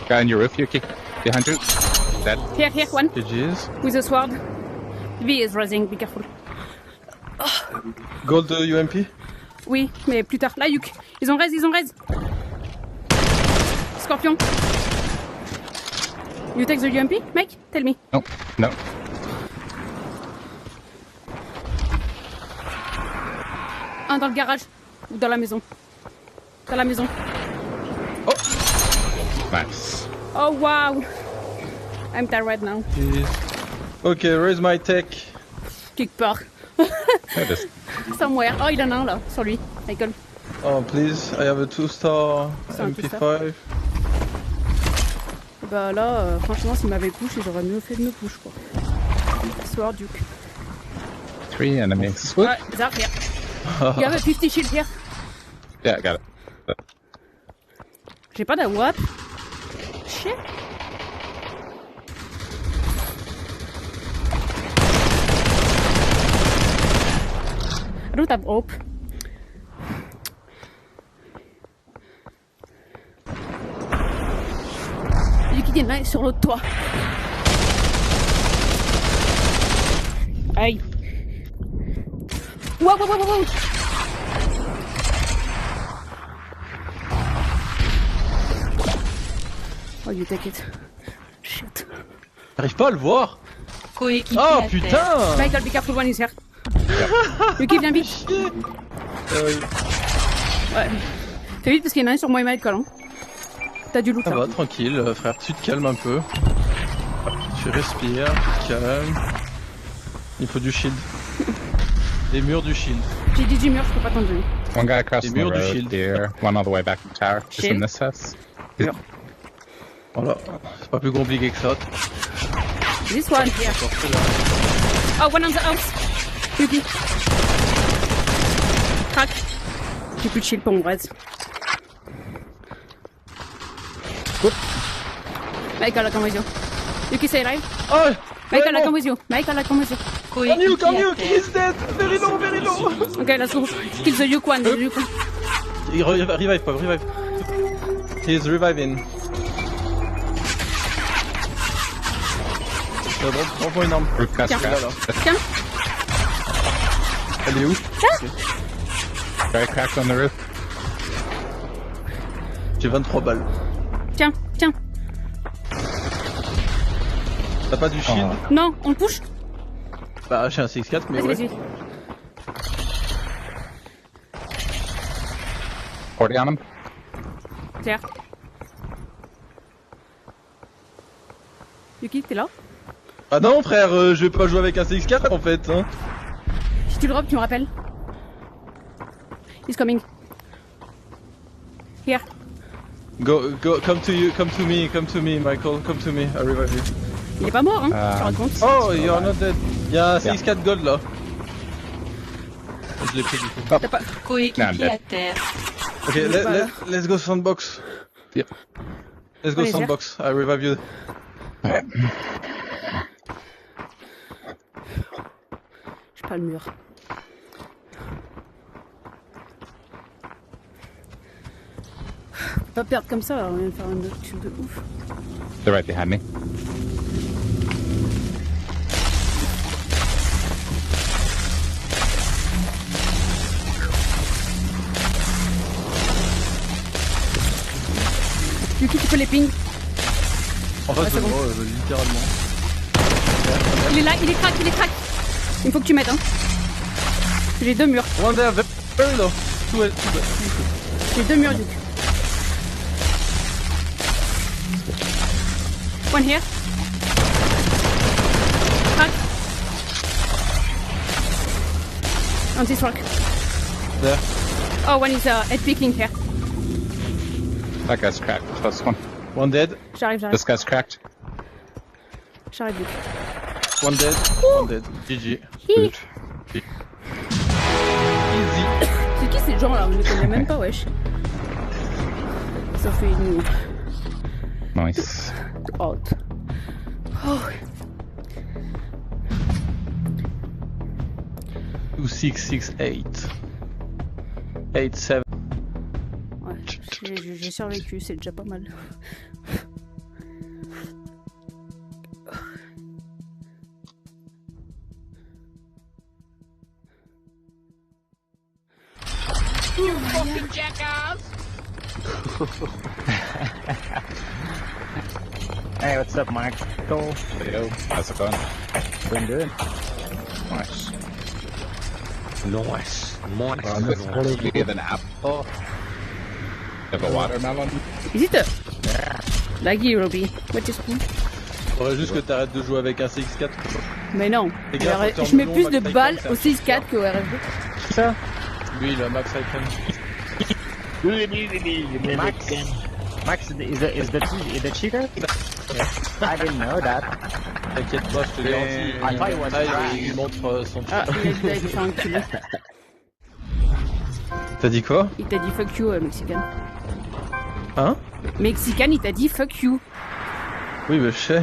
Guy on your roof, Yuki. Behind you. Dead. Here, one. GG's. With a sword. V is rising, be careful. Gold UMP? Oui, mais plus tard. Là, Yuk. Ils ont raise. Scorpion. You take the UMP, mec? Tell me. No. Un dans le garage. Ou dans la maison. Dans la maison. Nice. Oh, wow. I'm tired now. Jeez. Okay, where's my tech? Quelque part. That is Somewhere. Oh, il en a un là, sur lui. Michael. Oh, please, I have a 2-star C'est un MP5. Bah là, franchement, s'il m'avait push, j'aurais mieux fait de me push, quoi. Sword, Duke. 3 enemies. Ouais, bizarre, here. You have a 50 shield here. Yeah, I got it. J'ai pas d'AWAP. Shit. I don't have hope. Yuki est là sur l'autre toit. Aïe. Wow. Oh, you take it. Shit. J'arrive pas à le voir. Coéquipier Oh à terre. putain! Michael, be careful, one is here. Yuki, viens vite. Ouais. Fais vite parce qu'il y en a un sur moi et Michael. Hein. T'as du loot Ça là. va, tranquille, frère, tu te calmes un peu. Tu respires, tu te calmes. Il faut du shield. Les murs du shield. J'ai 18 murs, je peux pas t'en donner. One guy across Les the murs du road shield. here. One all the way back to the tower. Just in Shield. this house. Voilà, c'est pas plus compliqué que ça. This one here. Oh, one on the house. Yuki. Crac. J'ai plus de shield pour mon raise. Michael, I come with you. Yuki, stay alive. Oh! Michael, I come with you. Michael, I come with you. Coéquipier à Nuke, terre. he's dead! Very low! Okay, let's go. Kill the Yuk one. The Yuk one. Il revive pas, revive. He's reviving. Prends une arme. Roof got Tiens. cracked. Tiens. Elle est où? Very cracked on the roof. J'ai 23 balles. Tiens. T'as pas du shield? Non, on push. Bah j'ai un 6-4 mais Vas-y, ouais. vas-y. 40 on him. Claire. Yuki, t'es là? Ah non frère, je vais pas jouer avec un 6-4 en fait. Hein. Si tu le drop, tu me rappelles. He's coming. Here. Go, come to me, Michael, come to me, I revive you. Il est pas mort, hein? Tu te rends compte? Oh, you're not dead. Y'a un 6-4 gold là. Je l'ai pris du coup. T'as pas... Coéquipier à terre. Ok, let's go sandbox. Yeah. Let's go Allez, sandbox, I revive you. Ouais. J'ai pas le mur. Faut pas perdre comme ça, on vient de faire un autre truc de ouf. They're right behind me. Yuki, tu peux les ping. En face Ouais, de c'est moi, bon. littéralement. Il est là, il est crack. Il faut que tu m'aides, hein. J'ai 2 murs. One there, very low. Two. J'ai 2 murs, Duke. One here. Crack. On this rock. There. Oh, one is head picking here. That guy's cracked. Plus one. One dead, J'arrive. This guy's cracked. J'arrive, Duke. one dead, one dead. GG. Hi. Easy. ces gens là, on les connaît même pas, wesh. Ça fait une Nice. out. Oh. 2668. 87. Ouais, j'ai survécu, c'est déjà pas mal. You fucking jackass! Hey, what's up, Mike? Cool. Yo, how's it going? Doing good. Nice. Nice. You have an apple? Oh. You have a watermelon? Is it laggy, Robbie? What is cool? Faudrait juste que t'arrêtes de jouer avec un CX4. Mais non, Les gars, faut je mets melon, plus de Max balles Icon, au 6-4 qu'au RFB. Ça? Lui, il a Max Icon. Max is the cheater? I didn't know that. T'inquiète pas, je te garantis. I thought it was Il montre son Ah, il a dit d'aller faire un cul. T'as dit quoi? Il t'a dit fuck you, Mexican. Hein? Mexican, il t'a dit fuck you. Oui, bah je sais.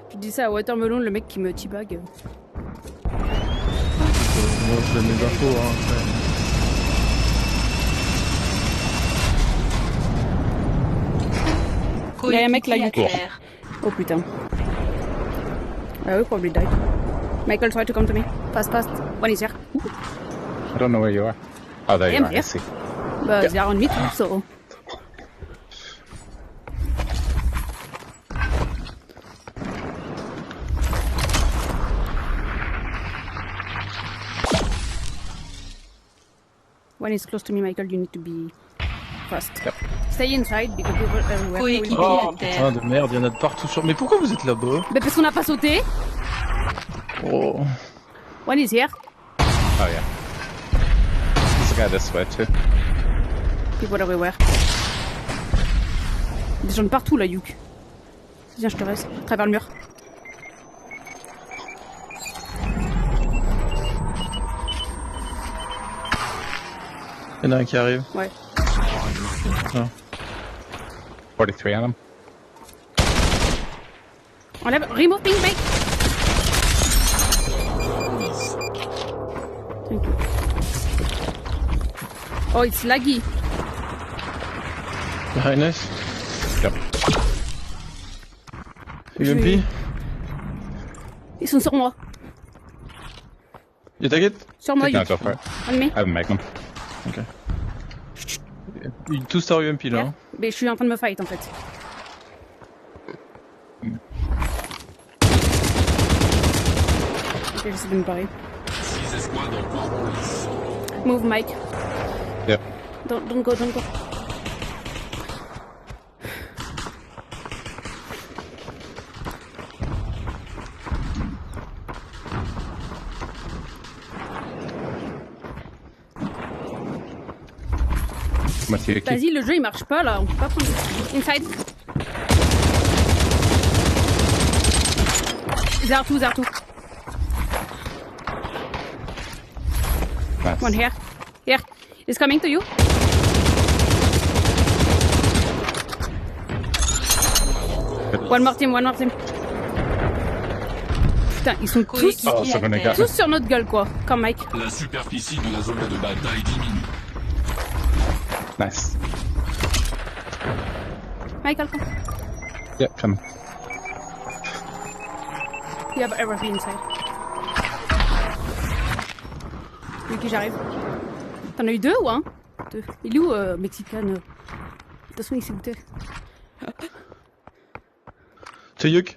Tu dis ça à Watermelon, le mec qui me teabag. Moi, je donne mes infos, hein. Il y a un mec là, Coéquipier à Yuki. terre. Oh putain. I will probably die. Michael, try to come to me. Fast, fast. One is here. I don't know where you are. Oh, there I you am are. I here. see. But they are on me too, so. One is close to me, Michael. You need to be fast. Yep. Stay inside because people everywhere. Coéquipier Oh à putain terre. de merde, il y en a de partout sur. Mais pourquoi vous êtes là-bas? Mais parce qu'on n'a pas sauté. Oh. One is here. Oh, yeah. There's a guy this way, too. People everywhere. Des gens de partout là, Yuk. Viens, je te reste. Travers le mur. Il y en a un qui arrive. Ouais. Ah. 43 on him. Enlève. Remove ping, mate. Thank you. Oh, it's laggy. Behind us. Yep. UMP. Ils sont sur moi. You take it? Sur moi, No, Yuk. go for it. On me. I have a magnum. Ok. Une two-star UMP là. Yeah. Hein. Mais je suis en train de me fight en fait. Ok, j'essaie de me parer. 6 escouades encore en lice. Move, Mike. Yep. Don't go, don't go. Mathieu, qui? Vas-y, le jeu il marche pas là, on peut pas prendre. Inside. Zartu. Nice. One here. Here. It's coming to you. One more team. Putain, ils sont tous, Coéquipier Oh, à ça connaît terre. tous sur notre gueule quoi. Comme Mike. La superficie de la zone de bataille diminue. Nice. Michael, come. Yep, come. You have everything inside. Yuki, j'arrive. T'en as eu deux ou un? Deux. Il est où, Mexican? De toute façon, il s'est goûté. C'est Yuk.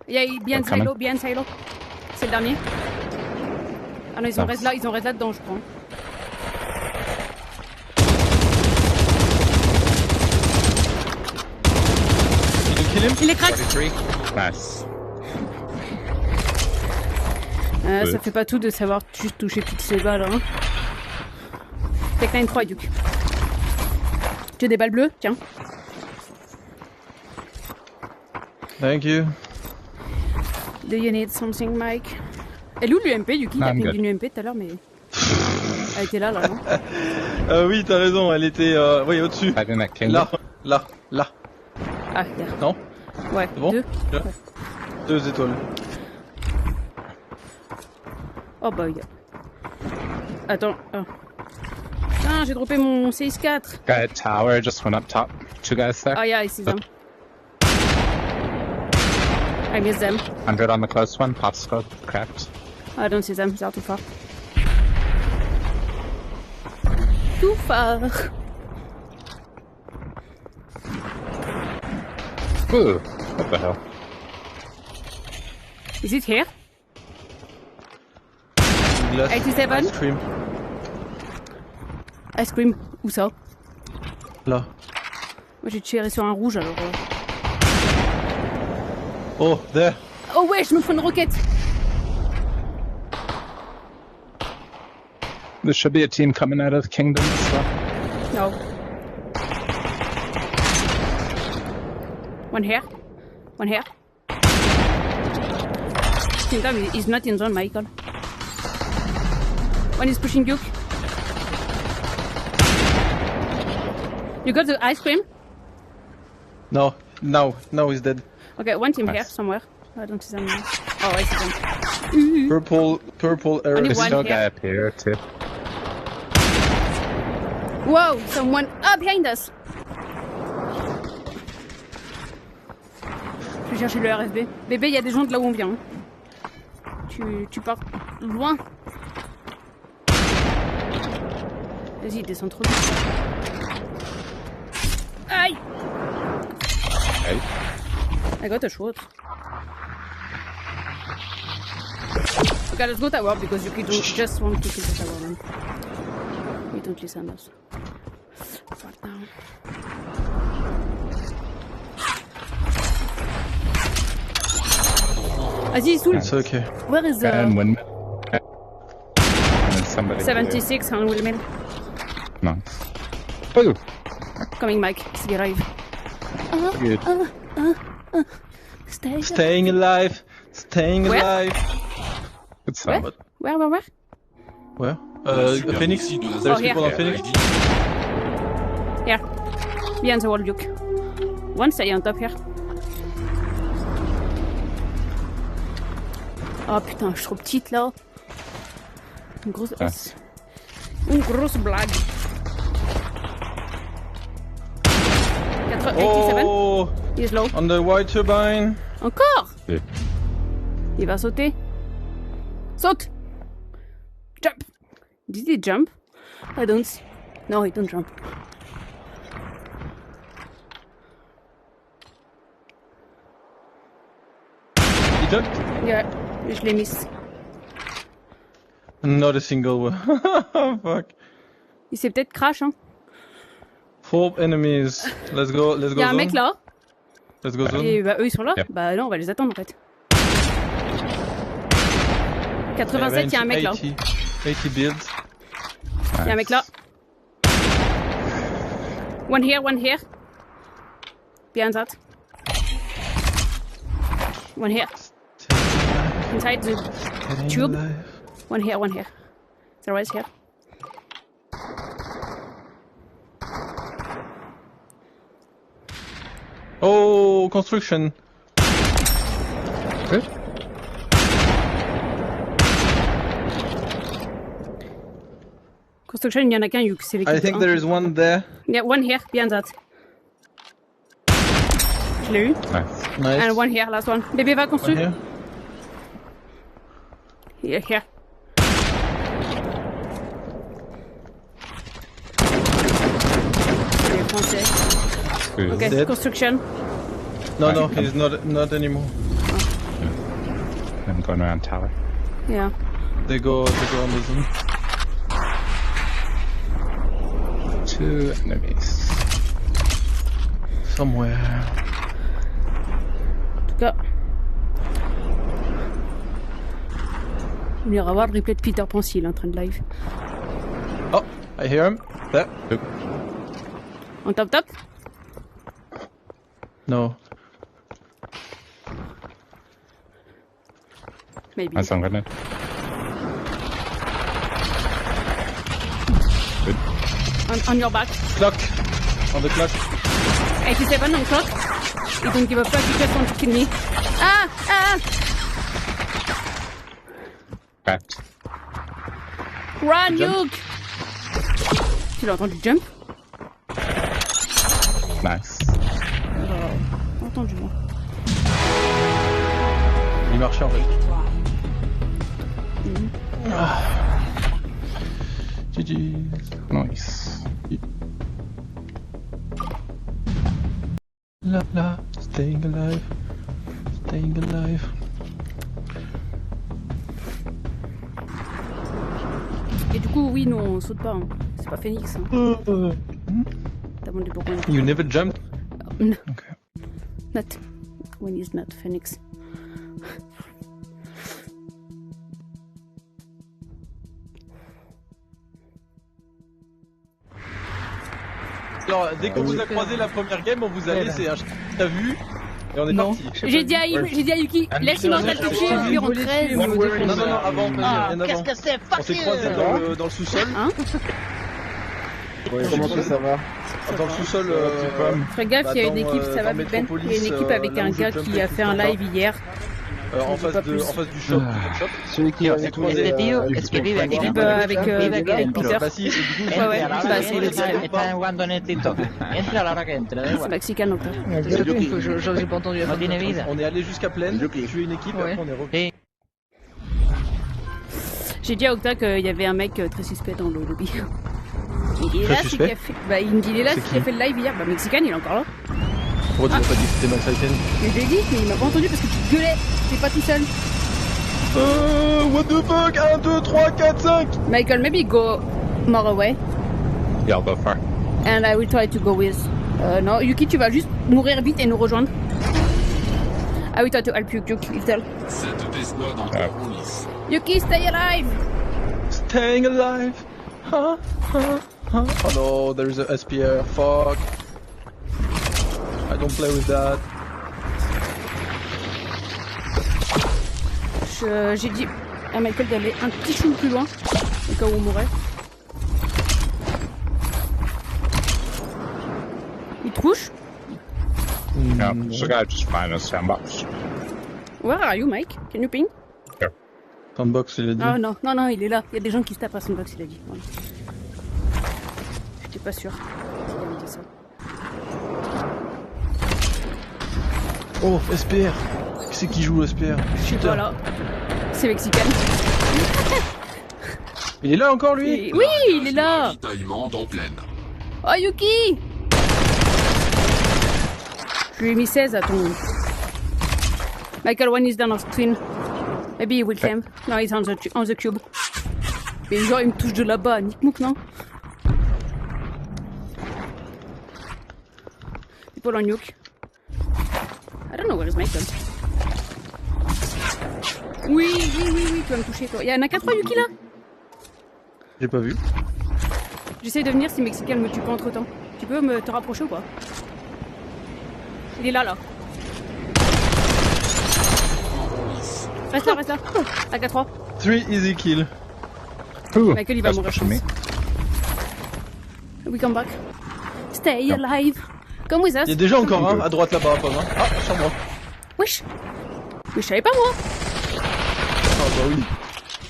Il y a bien Silo. C'est le dernier. Ah non, ils ont reste là dedans, je crois. Did you kill him? Il est crack. 43. Nice. Ça fait pas tout de savoir juste toucher toutes ces balles. Hein. Tech 9-3, Duke. Tu as des balles bleues? Tiens. Thank you. Do you need something, Mike? Elle est où l'UMP, Yuki? Non, T'as I'm fait good. une UMP tout à l'heure, mais... Elle était là, non? Oui, t'as raison, elle était oui, au-dessus. Hiding that kingdom. Là. Ah, hier. Non? Ouais, C'est bon? 2. Là. 2 étoiles. Oh bug. Attends. Oh. Ah, j'ai droppé mon CS4. Guy at tower just went up top. 2 guys there. Ah, yeah, I see them. I miss them. 100 on the close one. Pop scope cracked. I don't see them, they're too far. Too far. Ooh, what the hell? Is it here? Glace. 87. Ice cream. Ice cream. Où ça? Là. Moi j'ai tiré sur un rouge alors. Oh, there. Oh ouais, je me fous une roquette. There should be a team coming out of the kingdom as well. No. One here. One here. Kingdom is not in zone, Michael. One is pushing you. You got the ice cream? No, now he's dead. Okay, one team Nice. here somewhere. I don't see them now. Oh, I see them. Purple arrow. Only There's one still a here. guy up here too. Whoa, someone behind us. Je vais chercher le RFB. Bébé, il y a des gens de là où on vient. Tu pars loin. Vas-y, descends trop vite. Aïe! Hey. I got a shot. Okay, let's go tower because you don't just want to kill the tower, man. We don't listen us. Fuck now. Vas-y, Soul. It's okay. Where is And the windmill. And then somebody. 76 on windmill? Nice. Ooh, Coming, Mike. It's the arrive. good. Stay. Staying alive. Staying Where? alive. Good sound. Where? Where? La Phoenix. superficie de la There's Oh, here. people on Phoenix. Here. Behind the wall, Duke. One stay on top here. Oh putain, je suis trop petite là. Une grosse. Ah. Une grosse blague. 87. Oh, Il est low. on the white turbine. Encore? Yeah. Il va sauter. Saute! Jump! Did he jump? I don't see. No, he don't jump. He jumped. Yeah, je l'ai miss. Not a single one. Fuck. Il s'est peut-être crash, hein. 4 enemies. Let's go. Il y a un zone. mec là. Let's go zone. Et bah, eux ils sont là. Yep. Bah non, on va les attendre en fait. 87, il y a un mec là. 80 builds. Il y a un mec là. One here, one here. Behind that. One here. Inside the tube. One here, one here. There is here. Oh, construction. Good. Construction, il y en a qu'un, Yuk. C'est l'équipe. I think there is one there. Yeah, one here, behind that. Je l'ai eu. Nice. Nice. And one here, last one. Bébé va One construire. here. Here. Les Français. Good. Okay, Dead. construction. No, he's not anymore. I'm going around tower. Yeah. They go on the zone. 2 enemies. Somewhere. En tout cas. On ira voir le replay de Peter Pan s'il est en train de live. Oh, I hear him. There. En top. No. Maybe. That's on grenade. Good. On your back. Clock. On the clock. 87 on clock. You don't give a fuck, you just want to kill me. Ah! Ah! Cracked. Run, Nuke! Tu l'as entendu jump? Nice. Oh, entendu moi. Il marchait en fait. GG. Nice. La la, staying alive. Staying alive. Et du coup, oui, nous on saute pas. Hein. C'est pas Phoenix. Hein. T'as demandé pourquoi. You never jumped? No. Okay. Not when he's not Phoenix. Alors, dès qu'on vous a croisé la première game, on vous a laissé un t'as vu et on est parti. J'ai dit à Yuki, laisse Immortal te tuer, puis on 13. Non, avant, Ah, bien qu'est-ce avant. que c'est? On s'est croisés dans le sous-sol. Hein? Comment ça va? Dans le sous-sol, Fais gaffe, il y a une dans, équipe, ça dans va Ben. Il y a une Metropolis, équipe avec là un où je gars jumpais qui a fait un tout le live hier. en face du shop. Celui qui a croisé. Este tío es que vive aquí. Équipe avec Peter. Bah si, et du coup, Ouais, ouais, Entra a la bah hora c'est que le entra, está jugando en el TikTok. Entra a la hora que entre, da C'est igual. mexicain donc. J'ai pas entendu. No tiene vida. on est allé jusqu'à Plaine, tuer une équipe, et après on est revenu. J'ai dit à Octa qu'il y avait un mec très suspect dans le lobby. Il est là, c'est suspect qui a fait... Bah il me dit il est là, c'est qui a fait le live hier. Bah mexicain, il est encore là. Pourquoi tu m'as pas dit que c'était Max Hyten? Mais je l'ai dit, mais il m'a pas entendu parce que tu gueulais. T'es pas tout seul. What the fuck? 1, 2, 3, 4, 5! Michael, maybe go more away. Yeah, I'll go far. And I will try to go with... non, Yuki, tu vas juste mourir vite et nous rejoindre. I will try to help you, Yuki, tell. Cette Tesla dans ta police. Yuki, stay alive! Staying alive! Huh? Oh no, there's a SPR, fuck. I don't play with that. J'ai dit à Michael d'aller un petit chou plus loin, au cas où on mourrait. Il te push? Yeah, so guy just find a sandbox. Where are you, Mike? Can you ping? Sandbox, il a dit. Ah non, non, non, il est là. Il y a des gens qui se tapent à son box, il a dit. Voilà. J'étais pas sûr s'il avait dit ça. Oh, SPR! Qui c'est qui joue le SPR? Voilà. C'est mexicain. Il est là encore lui? Oui, il est là! Ravitaillement dans Plaine. Oh, Yuki! Je lui ai mis 16 à ton... Michael, one is down of twin. Maybe he will climb. No, he's on the cube. Mais genre, il me touche de là-bas. Nick Mook, non? People on Nuke. I don't know where is Michael. Oui, tu vas me toucher, toi. Il y en a qu'à 3 Yuki, là? J'ai pas vu. J'essaie de venir si Mexicain me tue pas entre temps. Tu peux te rapprocher ou pas? Il est là, là. Reste là, reste là. À 4-3. 3 easy kill. Ooh, Michael, il va that's mourir. pushing me. We come back. Stay alive. Come with us. Il y a déjà encore un à droite là-bas, pas mal. Ah, sur moi. Wesh. Mais je savais pas, moi. Ah bah oui.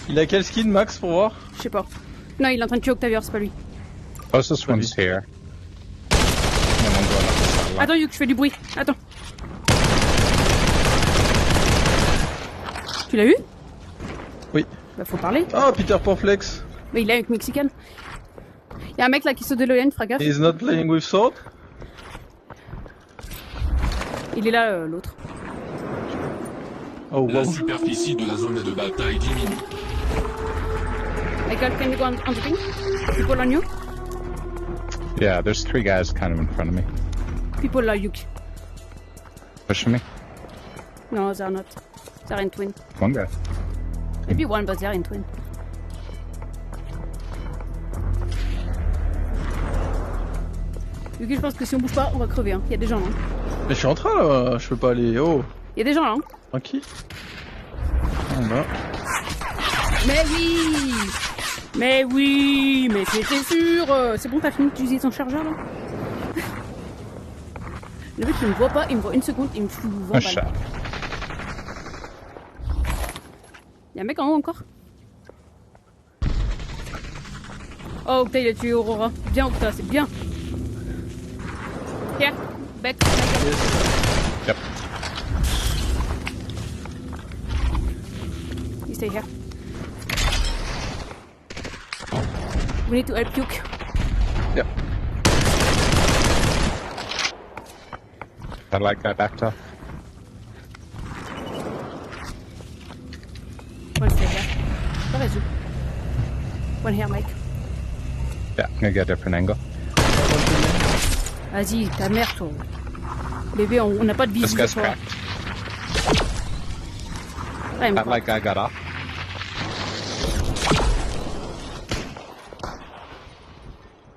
Il a quel skin, Max, pour voir? Je sais pas. Non, il est en train de tuer Octavior, c'est pas lui. Closest one's here. And then I'm going up the satellite. Attends, Yuk, je fais du bruit. Attends. Tu l'as eu? Oui. Bah, faut parler. Ah, Peter Panflex. Mais il est avec Mexicain. Il y a un mec là qui saute de l'ON, fera gaffe. He's not playing with sword. Il est là, l'autre. Oh, La wow. superficie de la zone de bataille diminue. Michael, can you go on the ping? People on you? Yeah, there's 3 guys kind of in front of me. People là, Yuk. Pushing me. No, they're not. They're in twin. One guy. Maybe one, but they're in twin. Yuki, je pense que si on bouge pas, on va crever. Hein. Il y a des gens là. Mais je suis en train là, je peux pas aller. Oh, Il y a des gens là. Hein. tranquille. On va. Mais oui. Mais oui. Mais c'était sûr. C'est bon, t'as fini d'utiliser ton chargeur là? Le mec il me voit pas, il me voit une seconde, il me fout 20 Un balles. chat. Y'a un mec en haut encore? Oh, Octa il a tué Aurora. Bien Octa, c'est bien. Here, back. Yep. You stay here. We need to help Yuke. Yep. I like that back top. One stay here. Where is you? One here, Mike. Yeah, I'm gonna get a different angle. Vas-y, ta mère, toi. Bébé, on n'a pas de This visu guy's sur toi. cracked. Ah, il me That croit. like guy got off.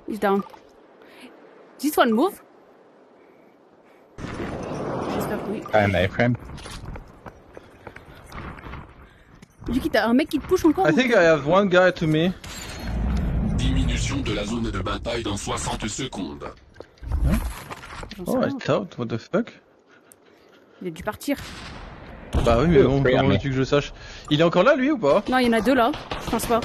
He's down. This one move? J'espère que oui. Guy in the A-frame. Yuki, t'as un mec qui te push encore? I ou- think I have one guy to me. Diminution de la zone de bataille dans 60 secondes. J'en sais Oh, I rien. thought, what the fuck? Il a dû partir. Bah oui, mais bon, Regarde, comment mais- veux-tu que je le sache? Il est encore là, lui, ou pas? Non, il y en a deux là. Je pense pas.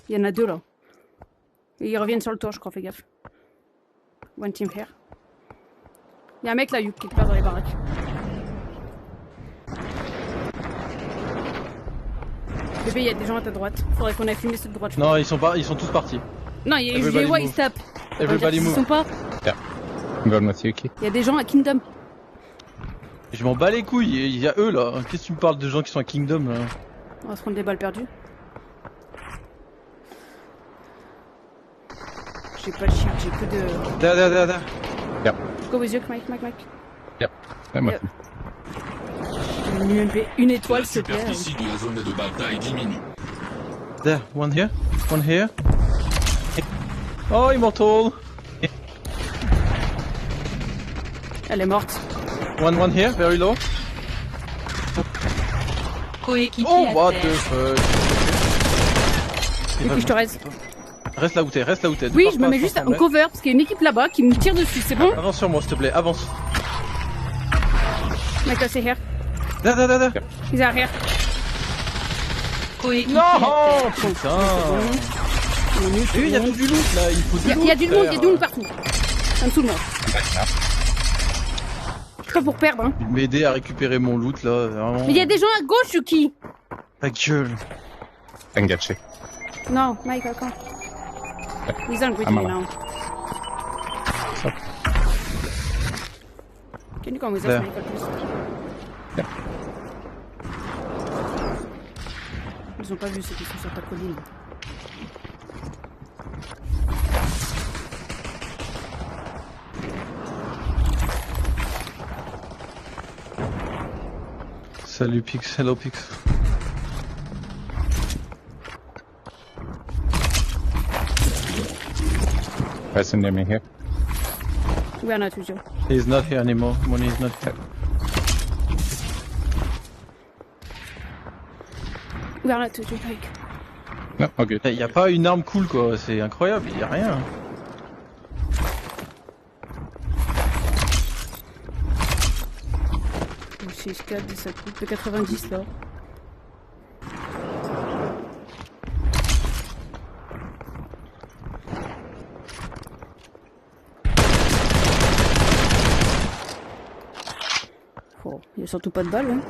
Il y en a deux là. Et ils reviennent sur le toit, je crois, fais gaffe. One team here. Il y a un mec là, Yuki, quelque part dans les baraques. Bébé, il y a des gens à ta droite. Faudrait qu'on aille filmer ceux de droite. je Non, ils sont tous partis. crois. Non, je les Everybody vois, ils move. se tapent. Everybody Ils move. sont pas. I'm going with Yuki. Il y a des gens à Kingdom. Je m'en bats les couilles, il y a eux là. Qu'est-ce que tu me parles de gens qui sont à Kingdom là? On va se prendre des balles perdues. J'ai pas de shield, j'ai que de. There. Go with you, Mike. I'm with Yep. him. Une UMP, une étoile, La s'il te plaît. superficie de la zone de bataille diminue. There, one here. Oh, immortal. Elle est morte. One here, very low. Coéquipier Oh, à what terre. the fuck. Et puis je te reste. Reste là où t'es. Oui, Pars je me pas mets sur juste ton en mec. cover parce qu'il y a une équipe là-bas qui me tire dessus, c'est bon? Avance sur moi, s'il te plaît, avance. Michael, c'est here. There. Ils are here. Coéquipier Non, à terre. putain. On est nuls, Il y a tout du loot là, il faut du loot. Il y a du monde, il y a frère. du monde partout. En dessous de moi. Pas pour perdre, hein. Il m'aider à récupérer mon loot là, vraiment. Mais il y a des gens à gauche, Yuki. Ta gueule. I can get you. Non, Michael, come. He's angry with I'm me alive. now. Can you come with us, There. Michael, please? Yeah. Ils ont pas vu ceux qui sont sur ta colline. Salut Pix, hello Pix. Person near me here. We are not with you. He's not here anymore. Money is not here. We are not with you, Mike. No, all good. Y a pas une arme cool quoi, c'est incroyable, y a rien. Le 6-4, ça coûte le 90 là. Oh, il y a surtout pas de balles, hein.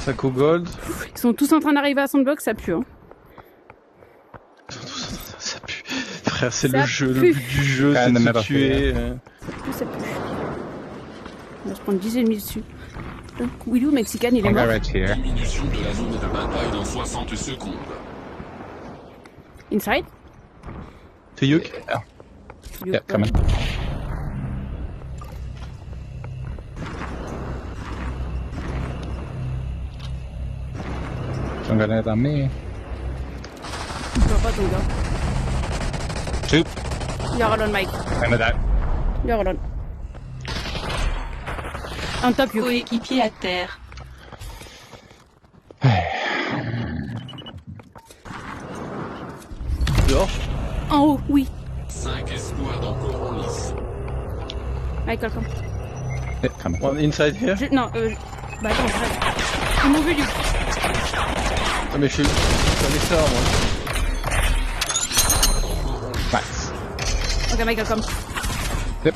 Saco gold. Ils sont tous en train d'arriver à Sandbox, ça pue, hein. Ça pue. Frère, c'est Ça le jeu, le pue. but du jeu, Ah, c'est de the se metal tuer. Ça pue. On va se prendre 10 ennemis dessus. Donc, Willou, Mexican, il est One guy mort. right here. Diminution de la zone de bataille dans 60 secondes. Inside? C'est Yuk. You- Yeah, coming. Don't grenade on me. Je vois pas ton gars. Two. Il y aura l'on Mike. End of that. Yeah, hold on. On top, you. Coéquipier à terre. Dehors. En haut, oui. 5 escouades encore en lice. Michael, come. Yeah, coming. One inside here. Non, bah attends, je m'en veux, Luke. Ah, mais je suis un extérieur, moi. Nice. Okay, Michael, come. Yep.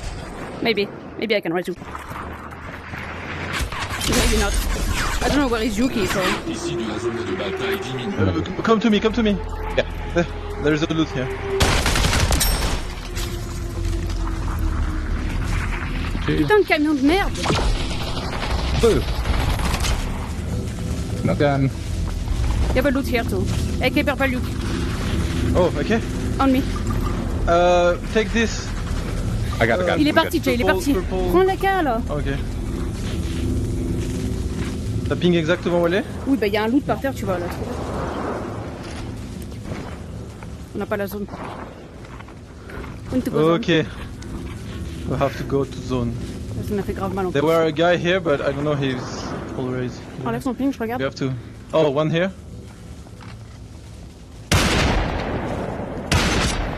Maybe I can raise you. Maybe not. I don't know where is Yuki, so... Ici de la zone de bataille diminue. Come to me, come to me. Yeah. There's a loot here. Putain de camion de merde. Boo. No gun. You have a loot here too. AK purple Luke. Oh, okay. On me. Take this. I got a gun. Il est I'm parti, good. Jay, il est parti. Purple. Prends la K là. Ok. Ça ping exactement où elle est? Oui, bah il y a un loot par terre, tu vas là. On n'a pas la zone. On te go Ok. We have to go to zone. zone. Ça m'a fait grave mal en fait. There were a guy here, but I don't know he's always. Enlève son ping, je We regarde. have to. Oh, one here.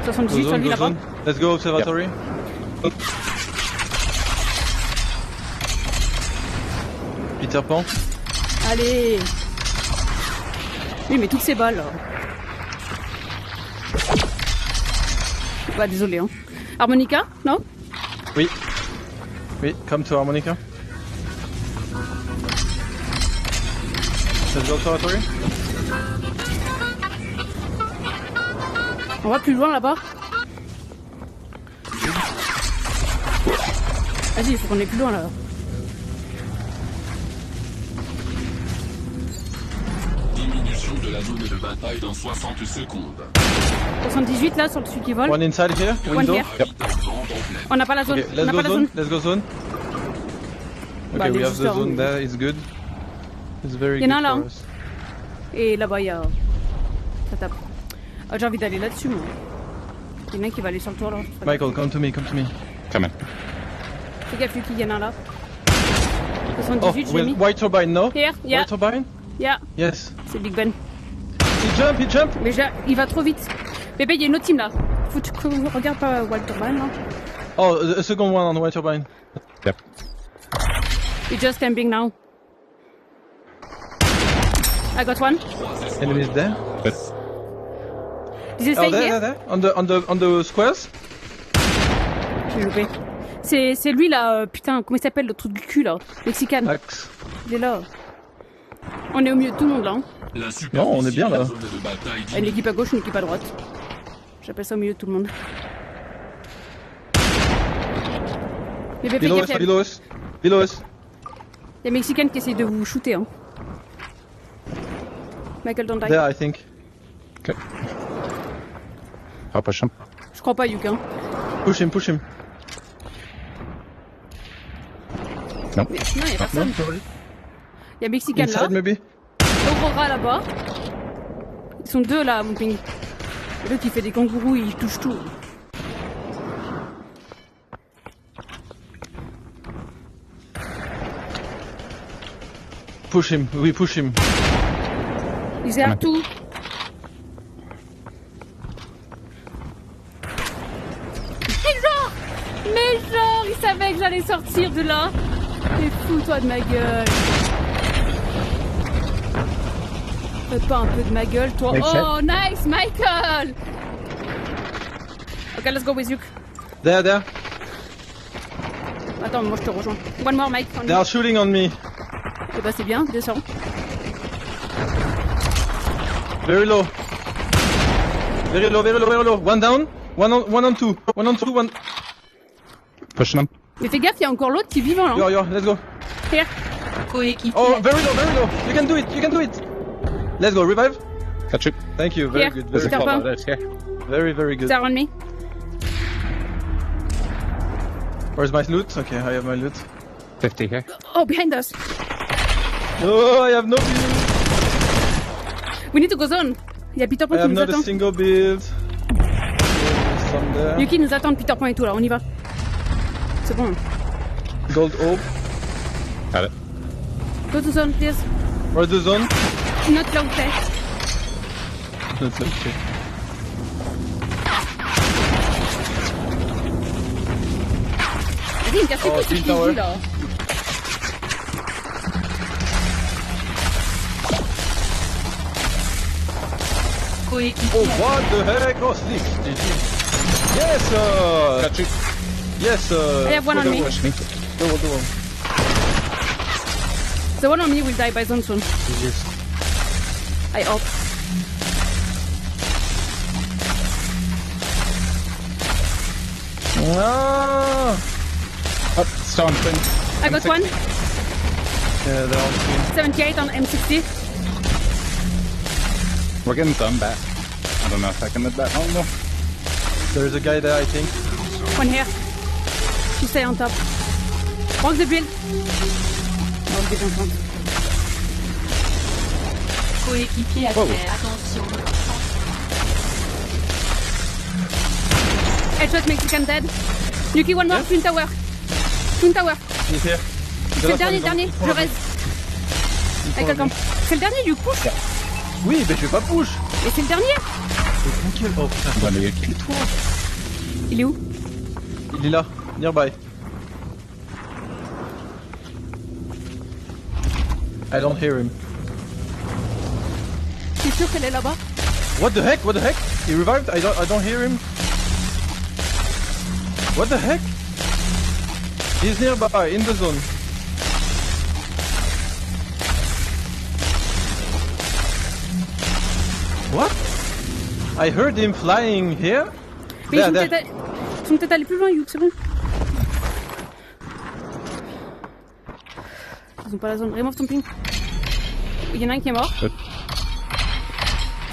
78 sur lui là-bas. Let's go observatory. Peter Pan. Allez. Oui, mais toutes ces balles là. Bah désolé hein. Harmonica? Non? Oui. Oui, come to Harmonica. Let's go observatory. On va plus loin là-bas. Vas-y, il faut qu'on aille plus loin là. Diminution de la zone de bataille dans 60 secondes. 78 là sur celui qui vole. One inside here. One Window. here. On n'a pas la zone. Okay, On let's n'a go pas la zone. zone. Let's go zone. Bah, Okay, we les have the boosters, zone oui. there. It's good. It's very Il y en a good un for là. us. Et là-bas il y a... Ça tape. Ah, j'ai envie d'aller là-dessus moi. Il y en a un qui va aller sur le toit là. Michael, come to me, come to me. Coming. Fais gaffe Lucky, il y en a un là. Oh, 78 j'ai mis. white turbine, no? Here, yeah, White turbine? yeah. Yes. C'est Big Ben. He jump. Mais il va trop vite. Bébé, il y a une autre team là. Faut que tu regardes pas Walter Ban là. Oh, a second one on white turbine. Yep. He's just camping now. I got one. Enemies there. Good. Did you Oh, stay there, here? there. On the squares. J'ai loupé. C'est lui là, putain, comment il s'appelle le truc du cul là? Mexican. Axe. Il est là. On est au milieu de tout le monde là. Hein. La Non, on est bien là. zone de bataille Une équipe à gauche, une équipe à droite. J'appelle ça au milieu de tout le monde. Bébé, fais Below gaffe, us, il below us. Below us. y a Mexican qui essaie de vous shooter. Hein. Michael, don't die. There, I think. Okay. I'll push him. Je crois pas, Yuk. Hein. Push him, push him. No. Mais non, y a personne. Y a Mexican là. Inside, maybe? Aurora là-bas. Ils sont deux là, mon ping. L'autre qui fait des kangourous, il touche tout. Push him, we push him. Ils aiment tout. Mais genre, ils savaient que j'allais sortir de là. Mais fous-toi de ma gueule. Fais pas un peu de ma gueule, toi. Oh, nice, Michael. Ok, let's go with you. There, there. Attends, moi je te rejoins. One more, Mike. They are shooting on me. Eh bah c'est bien, descends. Very low. Very low, very low, very low. One down. One on two. One on two, one. Pushing him. Mais fais gaffe, il y a encore l'autre qui est vivant là. Yo, let's go. Here. Coéquipier. Oh, very low, very low. You can do it, you can do it. Let's go, revive. Catch you. Thank you, very Here. good. There's Very, a couple. very, very good. They're on me. Where's my loot? Okay, I have my loot. 50 here. Oh, behind us. No, I have no build. We need to go zone. Il y a Peter Pan I qui have nous not a attend. single build. There's some there. Yuki nous attend, Peter Pan et tout là, on y va. C'est bon. Gold orb. Got it. Go to zone, please. Where's the zone? Not long play. Not okay. Vas-y, il me casse les couilles, ce Twin PJ Tower. là. Coéquipier. Oh, what the heck? Oh, sneak. GG. Yes, Got you. yes, I have one on me. Push me. Go on. The one on me will die by zone soon. I hope. Ah! Up, stone twin. I got one. Yeah, they're on screen. 78 on M60. We're getting some back. I don't know if I can live that long though. There is a guy there, I think. One here. You stay on top. Walk the build. Walk the build. Coéquipier à terre. Attention. Headshot Mexican dead. Yuki, one more. Twin tower. Twin tower. He's here. C'est le dernier. Je reste. Avec quelqu'un. C'est le dernier, du coup. Oui, mais je vais pas push. Et c'est le dernier. Tranquille. Oh putain. Bon, les Yuki. Il est où? Il est là, nearby. I don't hear him. Je suis sûr qu'elle est là-bas. What the heck? What the heck? He revived? I don't hear him. What the heck? He's nearby, in the zone. What? I heard him flying here. Mais There, ils there. sont peut-être allés plus loin, Yuk, c'est bon. Ils ont pas la zone. Remove ton ping. Il y en a un qui est mort.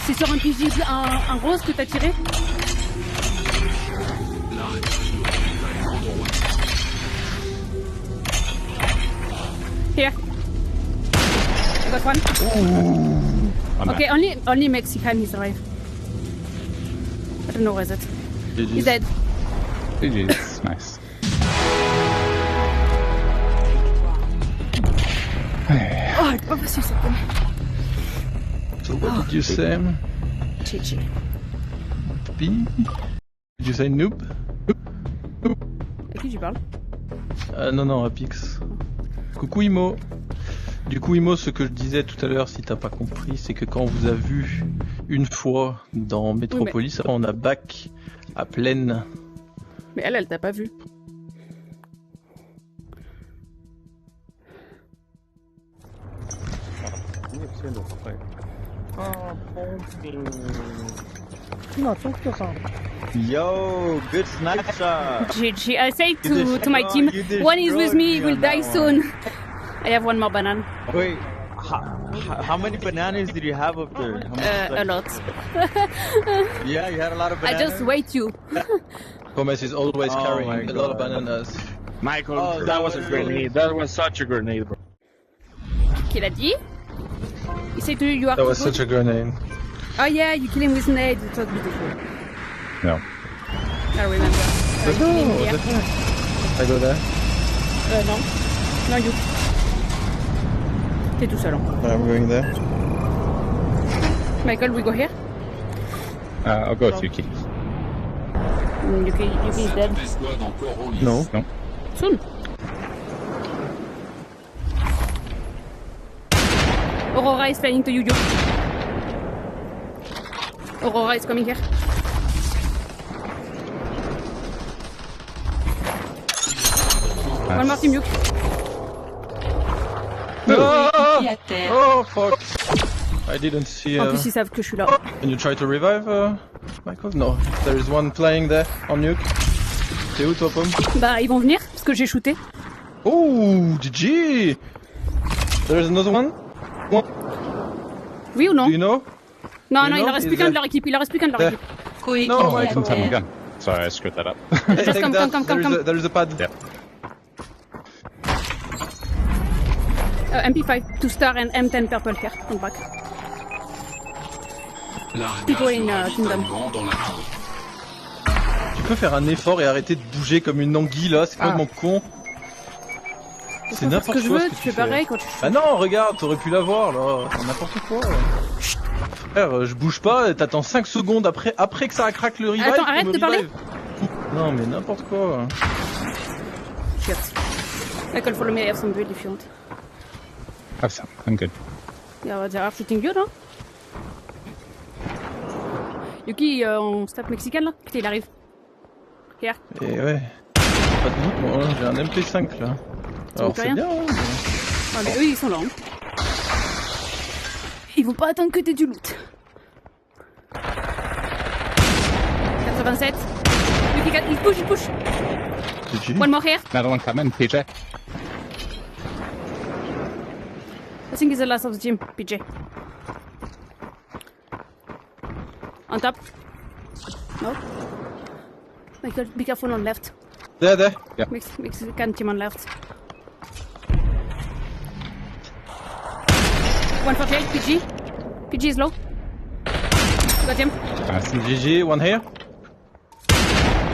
C'est sur un PJ, un rose que t'as tiré. Here. I got one. I'm Okay, back. only Mexican is alive. I don't know where is it. He's dead. GG's. Nice. Oh, c'est pas possible cette game. So what did you say? GG. B? Did you say noob? À qui tu parles? Non, Apix. Coucou Imo. Du coup Imo, ce que je disais tout à l'heure, si t'as pas compris, c'est que quand on vous a vu une fois dans Metropolis, après on a back à pleine. Mais elle t'a pas vu. Yo, good snapshot. GG. I say You to my team, destroyed one is with me, me he will on die that soon. I have one more banana. Wait, how many bananas did you have up there? A lot. Yeah, you had a lot of I bananas. just wait you. Gomez is always Oh carrying my a lot of God. bananas. Michael, Oh, that was a grenade. That was such a grenade, bro. Qu'il a dit? He said to you, you are That was good. such a grenade. Oh yeah, you kill him with nade. It was beautiful. No. I remember. Let's go. kill him here. I go there. Non. Non, you. T'es tout seul. Hein. I'm going there. Michael, we go here? I'll go with Yuki. Yuki is dead. Escouade encore en lice. No. No. Soon. Aurora is flying to you, Yuki. Aurora is coming here. One more team, Yuki. Coéquipier à terre. Oh fuck! I didn't see. En plus, ils savent que je suis là. Can you try to revive Michael? No. There is one flying there on nuke. T'es où toi, Pomme? Bah, ils vont venir, parce que j'ai shooté. Oh, GG! There is another one? Oui ou non? Do you know? Non, You non, il know, en reste plus is qu'un de that- leur équipe. Il en reste plus qu'un de leur There. équipe. Coéquipier No, à Michael. Sometime terre. again. Sorry, I screwed that up. Just Take come, that. come. There is a pad. Yeah. MP5, 2 star and M10 purple here, on back. Largage People in, de Kingdom. ravitaillement dans la Tu peux faire un effort et arrêter de bouger comme une anguille là, c'est complètement con. C'est n'importe Ce que quoi je ce veux, que tu fais pareil quand tu... Bah non, regarde, t'aurais pu l'avoir là, c'est n'importe quoi. Frère, je bouge pas, t'attends 5 secondes après que ça craque le revive. Attends, arrête pour de me parler. revive. Non mais n'importe quoi. Shit. Michael, follow me, I have some build if you want. Have some. I'm good. Yeah, they are shooting good, hein. Yuki, on se tape mexicain là? Putain, il arrive. Here. Et ouais. Pas de doute, moi, j'ai un MP5 là. Alors c'est rien. bien, hein. Ah, mais eux, ils sont là. Hein. Ils vont pas attendre que t'aies du loot. 87. Yuki, il push. GG. One more here. Another one coming, PJ. I think it's the last of the gym, PJ. On top. No. Michael, be careful on left. There. Yeah. Mexican team on left. 148, PG. PG is low. Got him. Nice. GG, one here.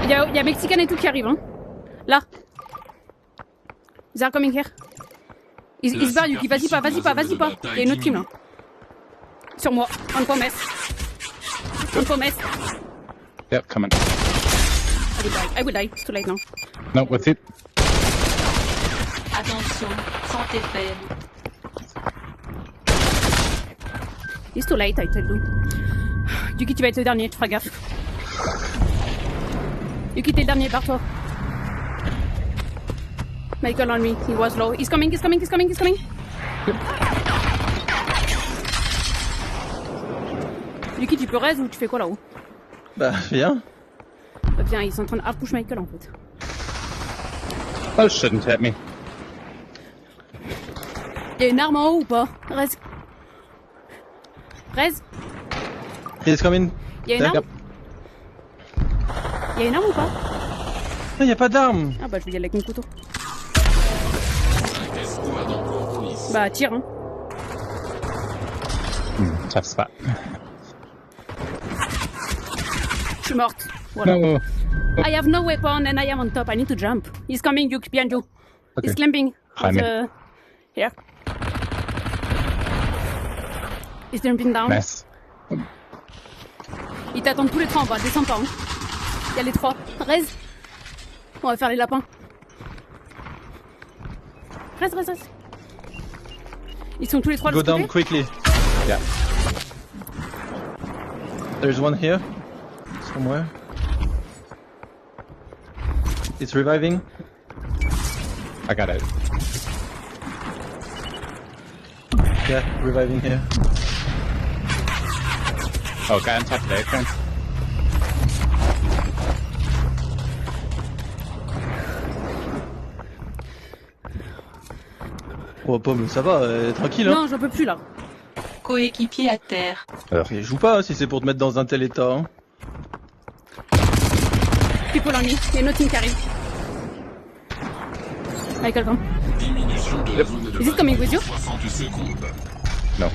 Il y a Mexican et tout qui arrive, hein. Là. They are coming here. Ils se barrent, Yuki. Vas-y pas. Il y a une autre team là. Sur moi. On promesse. Yep, coming. I will die. It's too late now. No, with it. Attention, santé faible. It's too late, I tell you. Yuki, tu vas être le dernier, tu feras gaffe. Yuki, t'es le dernier, barre-toi. Michael on me, he was low. He's coming. Yuki, tu peux raise ou tu fais quoi là-haut? Bah viens. Bah viens, ils sont en train de hard-push Michael en fait. Those shouldn't hit me. Y'a une arme en haut ou pas? Raise. He's coming. Y'a une arme? Yep. Y'a une arme ou pas? Non, y a pas d'arme. Ah bah je vais y aller avec mon couteau. Bah tire hein. Tough spot. Je suis morte. Voilà. No. I have no weapon and I am on top. I need to jump. He's coming, Yuki, behind you. Okay. He's climbing. Hi, man. Here. He's jumping down. Nice. Ils t'attendent tous les trois en bas, descends pas. Hein. Il y a les trois. Raise. On va faire les lapins. Raise. Ils sont tous les trois de Go ce down côté. quickly. Yeah. There's one here. Somewhere. It's reviving. I got it. Yeah, reviving here. Oh, guy on top of the apron. Oh pomme, ça va, tranquille hein. Non, j'en peux plus là. Coéquipier à terre. Et joue pas si c'est pour te mettre dans un tel état. Hein. People on me. Il y a une autre team qui arrive. Michael, come. Diminution de la zone de Is it coming with you? 60 secondes. No.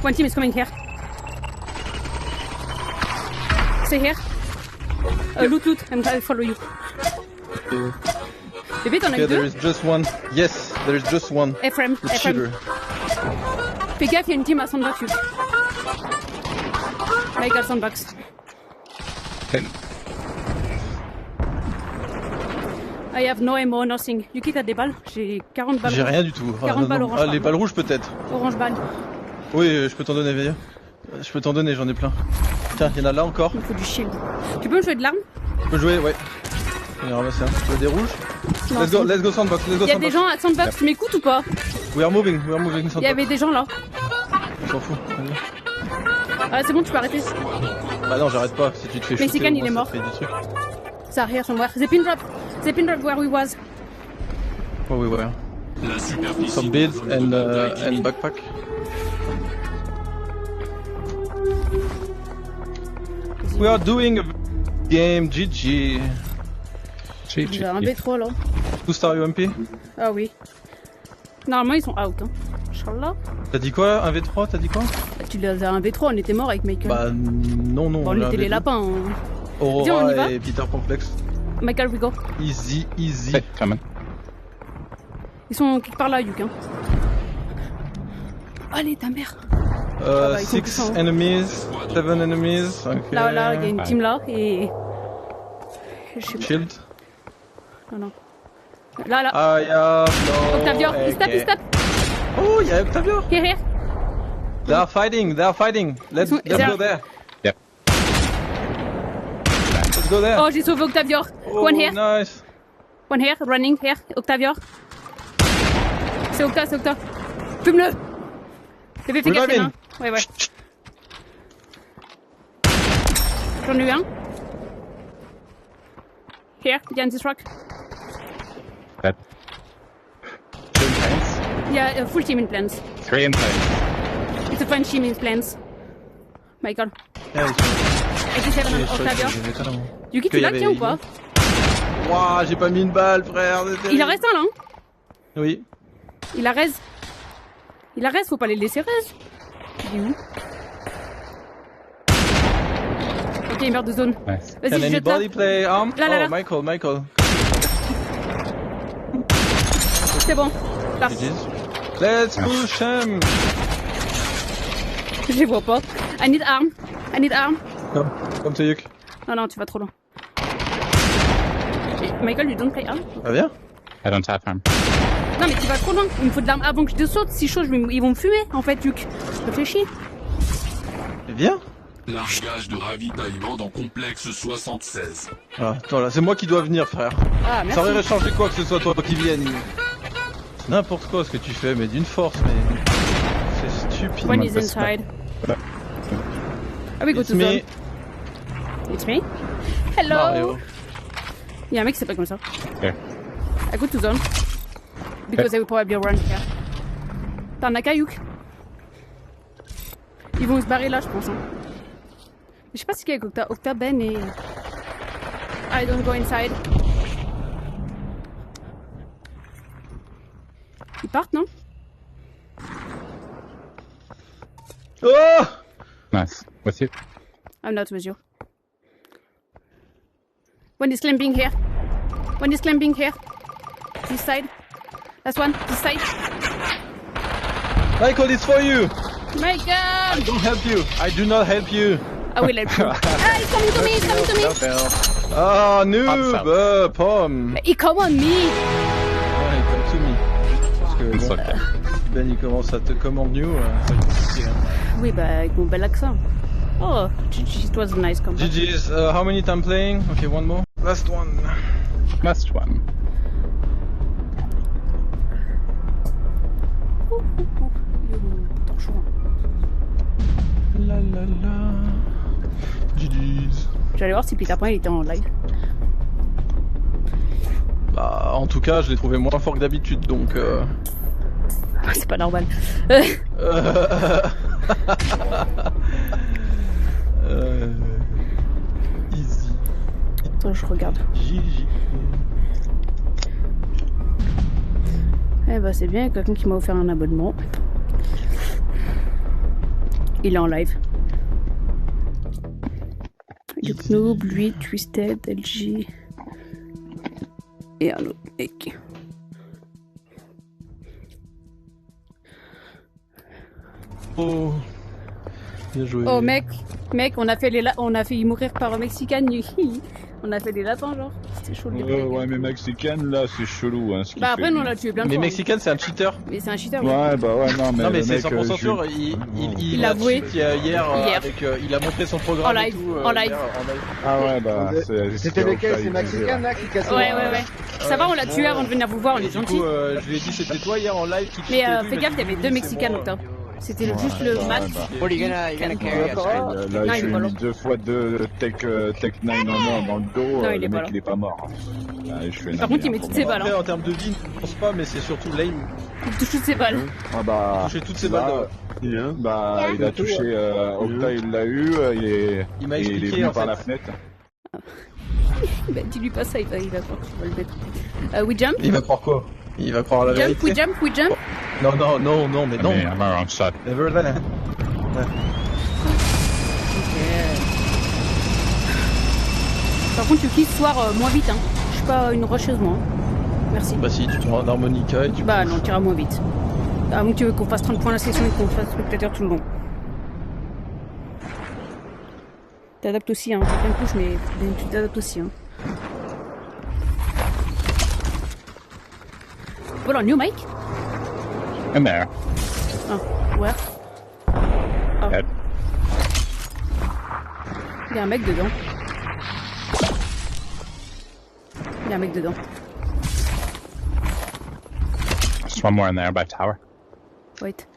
One team is coming here. Stay here. Loot, and I'll follow you. Bébé, t'en as Okay, eu there deux? is just one. Yes, there is just one. Ephraim. The cheater. Fais gaffe, il y a une team à sandbox. Michael, sandbox. Okay. I have no ammo, nothing. Yuki, t'as des balles? J'ai 40 balles. J'ai rien du tout. 40 balles orange. Ah, les balles rouges peut-être. Orange balle. Oui, je peux t'en donner, Veilla. Je peux t'en donner, j'en ai plein. Tiens, il y en a là encore. Il me faut du shield. Tu peux me jouer de l'arme? Je peux jouer, ouais. On va ramasser un. Tu veux des rouges? Non, Let's go sandbox, let's go Il y a sandbox. des gens à sandbox, tu m'écoutes ou pas? We are moving sandbox. Il y avait des gens là. On s'en fout. Allez. Ah, c'est bon, tu peux arrêter. Bah non, j'arrête pas. Si tu te fais shooter, Mexican, au il moins, est ça mort. te fait du truc. Ça arrière somewhere. The pin drop where we was. Oh, we were. La superficie Some de la builds zone de and bataille diminue. backpack. We are doing a game, GG. J'ai un B3 là. 2-star UMP. Ah oui. Normalement, ils sont out. Hein. Inch'Allah. T'as dit quoi? Un V3, t'as dit quoi? Tu les as un B3, on était mort avec Michael. Bah non. Bon, on j'ai un était les V2. lapins. Hein. Viens, on y va. Aurora et Peter Pamplex. Michael, we go. Easy, easy. Hey, coming. Ils sont quelque part là, Yuk. Hein. Allez, ta mère. bah, ils sont 6 puissants, hein. enemies, 7 enemies. Ok. Là, il y a une team là et. Je sais pas. Shield. Non. Là. Ah, y'a. No, Octavio, il se tape. Oh, y'a Octavio. Here. They are fighting. Let's go there. Yep. Let's go there. Oh, j'ai sauvé Octavio. Oh, One here. Nice. One here, running here. Octavio. C'est Octa. Fume-le. Fais gaffe, hein. Ouais. J'en ai eu un. Here, behind this rock. Dead. 2 in planes. Yeah, a full team in plans. 3 in planes. It's a French team in plans. Michael. Yeah, 87 Octavio. Yuki, tu l'as, tiens ou pas? Wouah, j'ai pas mis une balle, frère. Il en reste un là, hein? Oui. Il a raise, faut pas les laisser raise. Il est où? Ok, il meurt de zone. Nice. Vas-y, Can je jette là. anybody play arm? Là. Oh, Michael. C'est bon. Là. Let's push him. Je les vois pas. I need arm. Comme Yuk. Non, tu vas trop loin. Michael, you don't play arm? Ah, viens. I don't have arm. Non, mais tu vas trop loin. Il me faut de l'arme avant que je te saute. Si chaud, ils vont me fumer, en fait, Yuk. Réfléchis. Viens. Largage de ravitaillement dans complexe 76. Ah, attends, là, c'est moi qui dois venir, frère. Ah, Ça merci. aurait changé quoi que ce soit toi qui vienne. C'est n'importe quoi ce que tu fais, mais d'une force, mais. C'est stupide. One is inside. Ah oui, go It's to me. zone. It's me. Hello. Mario. Il y a un mec qui s'appelle comme ça. Here. I go to zone. Because they will probably run here. T'en as qu'à Yuk. Ils vont se barrer là, je pense. Hein. Je sais pas ce qu'il y a avec Octa, Ben et. I don't go inside. Ils partent, non? Oh! Nice. With you. I'm not with you. One is climbing here. This side. Last one. This side. Michael, it's for you! My God! I don't help you! I do not help you! I will help you. Ah, he's coming to me! Ah, noob! Pomme! He come on me! Ouais, come to me. Parce que It's bon, okay. Ben il commence à te command new, ça va être compliqué, hein. Oui, bah, avec mon bel accent. Oh, GG, it was a nice combat. GG's, how many time playing? Okay, one more. Last one. Last one. La la la. GG's. J'allais voir si Peter Pan il était en live. Bah, en tout cas, je l'ai trouvé moins fort que d'habitude, donc C'est pas normal. Easy. Attends, je regarde. GG. Eh bah, c'est bien, quelqu'un qui m'a offert un abonnement. Il est en live. Duke Noob, lui, Twisted, LG. Et un autre mec. Oh. Bien joué. Oh mec, on a fait mourir par un Mexicain. On a fait des lapins genre. C'était chaud le début. Ouais, mais Mexicain là c'est chelou hein, ce qu'il Bah fait. après nous on l'a tué plein de Mais fois. Mexicain, c'est un cheater. Mais c'est un cheater. Ouais, bah ouais, non, mais. Non, mais le c'est mec, 100% sûr. Il a avoué. Hier. Avec, il a montré son programme. En et live, tout, en live. hier, en live. Ah ouais, bah. C'était lesquels? C'est Mexicain là qui cassait? Ouais. Ça va, on l'a tué avant de venir vous voir, on est Du gentil. coup, je lui ai dit c'était toi hier en live qui Mais cheatait et tout, fais gaffe, il y avait deux Mexicains Octa. C'était juste le match. What are you gonna carry us? Là, Non, je il est lui pas ai là. mis 2 fois 2 Tech 9 dans le dos. Non, il Le est pas mec là. il est pas mort. Ah, je suis Par contre, il met toutes ses balles. Après, Hein. en termes de vie, je pense pas, mais c'est surtout lame. Il touche toutes ses balles. Ah bah. Touché toutes ses balles. Bah, il a touché Octa, il l'a eu. Il m'a il est expliqué venu en par fait. la fenêtre. Bah, dis-lui pas ça, il va croire que tu vas le mettre. We jump? Il va croire quoi? Il va croire la vérité. We jump? Non, mais non. I'm around shot. Never then. Par contre, Yuki, ce soir, moins vite, hein. Je suis pas une rusheuse, moi. Merci. Bah si, tu prends un harmonica et tu... Bah non, tu iras moins vite. À moins que tu veux qu'on fasse 30 points la session et qu'on fasse spectateur tout le long. T'adaptes aussi, hein. T'as plein de couches, mais tu t'adaptes aussi, hein. Voilà, new mic? In there. Oh, where? Oh. Head. Il y a un mec dedans. Il y a un mec dedans. Just one more in there by tower. Wait.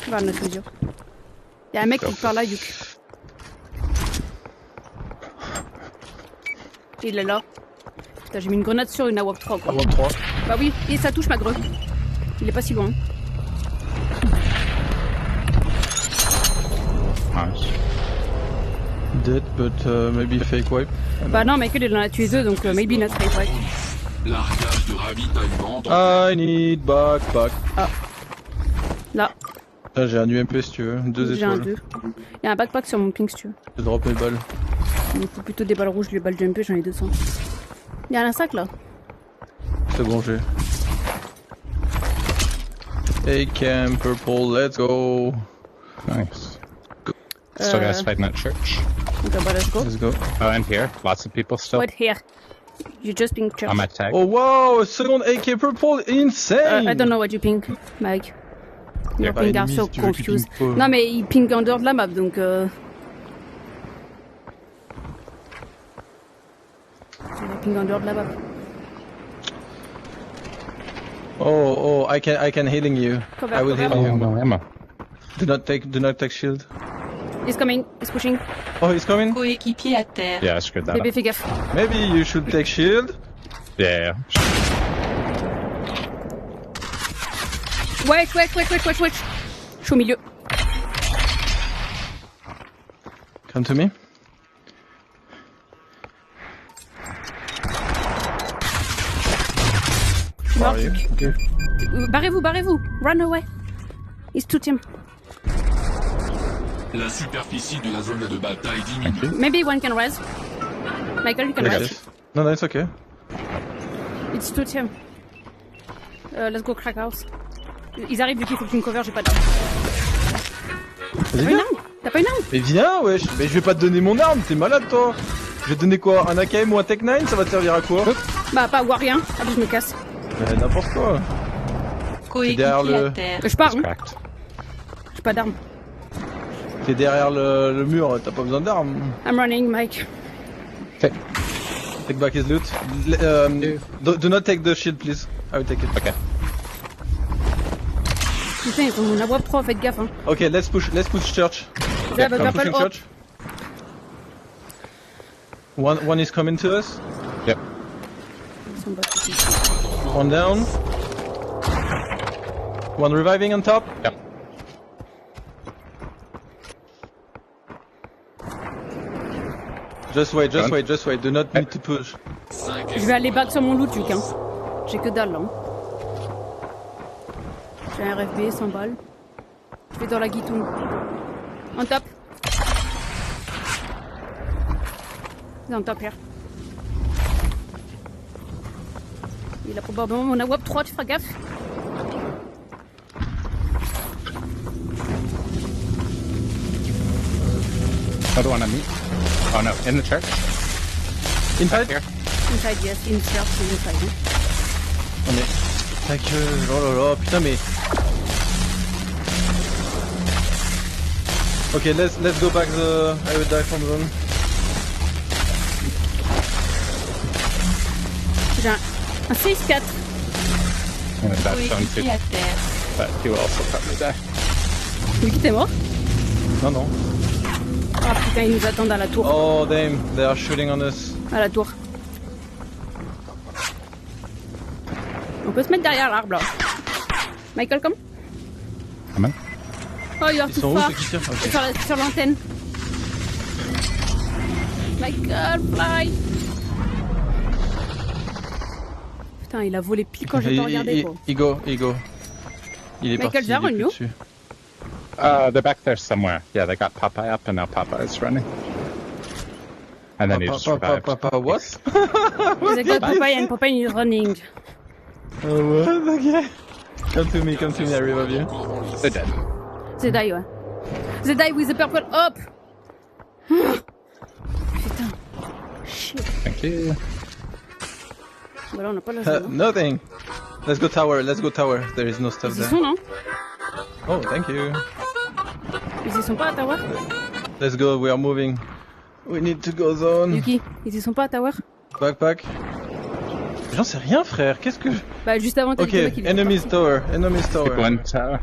Vers notre mesure. Il y a un mec qui part là, Yuk. Il est là. Putain, j'ai mis une grenade sur une AWP 3 quoi. AWP 3. Bah oui, et ça touche ma greu. Il est pas si loin. Nice. Dead, but maybe fake wipe. Bah non, Michael il en a tué 2, donc maybe not fake wipe. Largage de ravitaillement dans I need backpack. Ah. Là. Là j'ai un UMP si tu veux, 2 J'ai un étoiles. 2. Il y a un backpack sur mon ping si tu veux. Je drop mes balles. Il me faut plutôt des balles rouges, les balles jumpées, j'en ai 200. Il y a un sac là. C'est bon, j'ai. AK purple, let's go. Nice. Still guys fighting at church. Okay, but let's go. Let's go. Oh, and here. Lots of people still. Wait here. You just ping church. On my tag. Oh wow, second AK purple, insane! I don't know what you ping, Mike. Your Bah, ping are ennemi, so si tu veux qu'il confused. ping pas. Non mais il ping en dehors de la map donc Il ping en dehors de la map. Oh, I can healing you. Cover, I will cover. heal you. No ammo. Do not take shield. He's coming, he's pushing. Oh, he's coming? Coéquipier à terre. Yeah, I screwed that Bébé up. fais gaffe. Maybe you should take shield. Yeah. Wait. Je suis au milieu. Come to me. Je suis mort. Okay. Barrez-vous. Run away. It's two team. la superficie de la zone de bataille diminue. Maybe one can res. Michael, you can res. Yes. No, it's okay. It's two team. Let's go crack house. Ils arrivent, du coup, il faut que tu me cover, j'ai pas d'arme. Vas-y, viens. T'as pas une arme? Mais viens, wesh. Mais je vais pas te donner mon arme, t'es malade, toi. Je vais te donner quoi? Un AKM ou un Tech 9? Ça va te servir à quoi? Bah, pas ou à rien. Allez, je me casse. N'importe quoi. Coéquipier à terre. Je pars, hein. J'ai pas d'arme. T'es derrière le mur, t'as pas besoin d'armes. I'm running, Mike. Okay. Take back his loot. Do not take the shield, please. I will take it. Okay. Putain, ils ont mon AWP 3, faites gaffe, hein. Okay, let's push church. Yeah, but I'm purple pushing up. church. One is coming to us. Yep. One down. One reviving on top. Yep. Just wait. Do not need to push. Je vais aller back sur mon loot, Luc, hein. J'ai que dalle, là. Hein. J'ai un RFB, 100 balles. Je vais dans la guitoune. On top. C'est on top, here. Il a probablement mon AWP 3, tu feras gaffe. Another one on me. Oh no, in the church. Inside? Here. Inside, yes, inside, c'est inside. Hein. Oh mais... Ta gueule, oh là là, putain mais... Okay, let's go back the... I will die from zone. J'ai un 6-4. And that's zone two. Coéquipier à terre. But he will also probably die. Mais qui t'es mort? Non. Ah putain, ils nous attendent à la tour. Oh damn, they are shooting on us. À la tour. On peut se mettre derrière l'arbre là. Michael, come. Come Oh, you are Ils too sont où far. ceux qui tirent? Ok. Sur l'antenne. Michael, fly. Putain, il a volé pile quand j'ai pas regardé quoi. Ego. Il est Michael, parti, they're il est on plus you. dessus. They're back there somewhere. Yeah, they got Popeye up and now Popeye is running. And then he just revived. What? There's a god Popeye and Popeye is running. Oh, what? Okay. Come to me, I revive you. They're dead. They die, ouais. They die with the purple up! Putain. Shit. Thank you. Voilà, on n'a pas la zone. Nothing. Let's go tower. There is no stuff Ils y there. sont, non? Oh, thank you. Ils y sont pas à tower? Let's go, we are moving. We need to go zone. Yuki, ils y sont pas à tower? Backpack. J'en sais rien, frère. Qu'est-ce que... Bah, juste avant, t'as dit Ok, qu'il enemies tower. Pick one tower.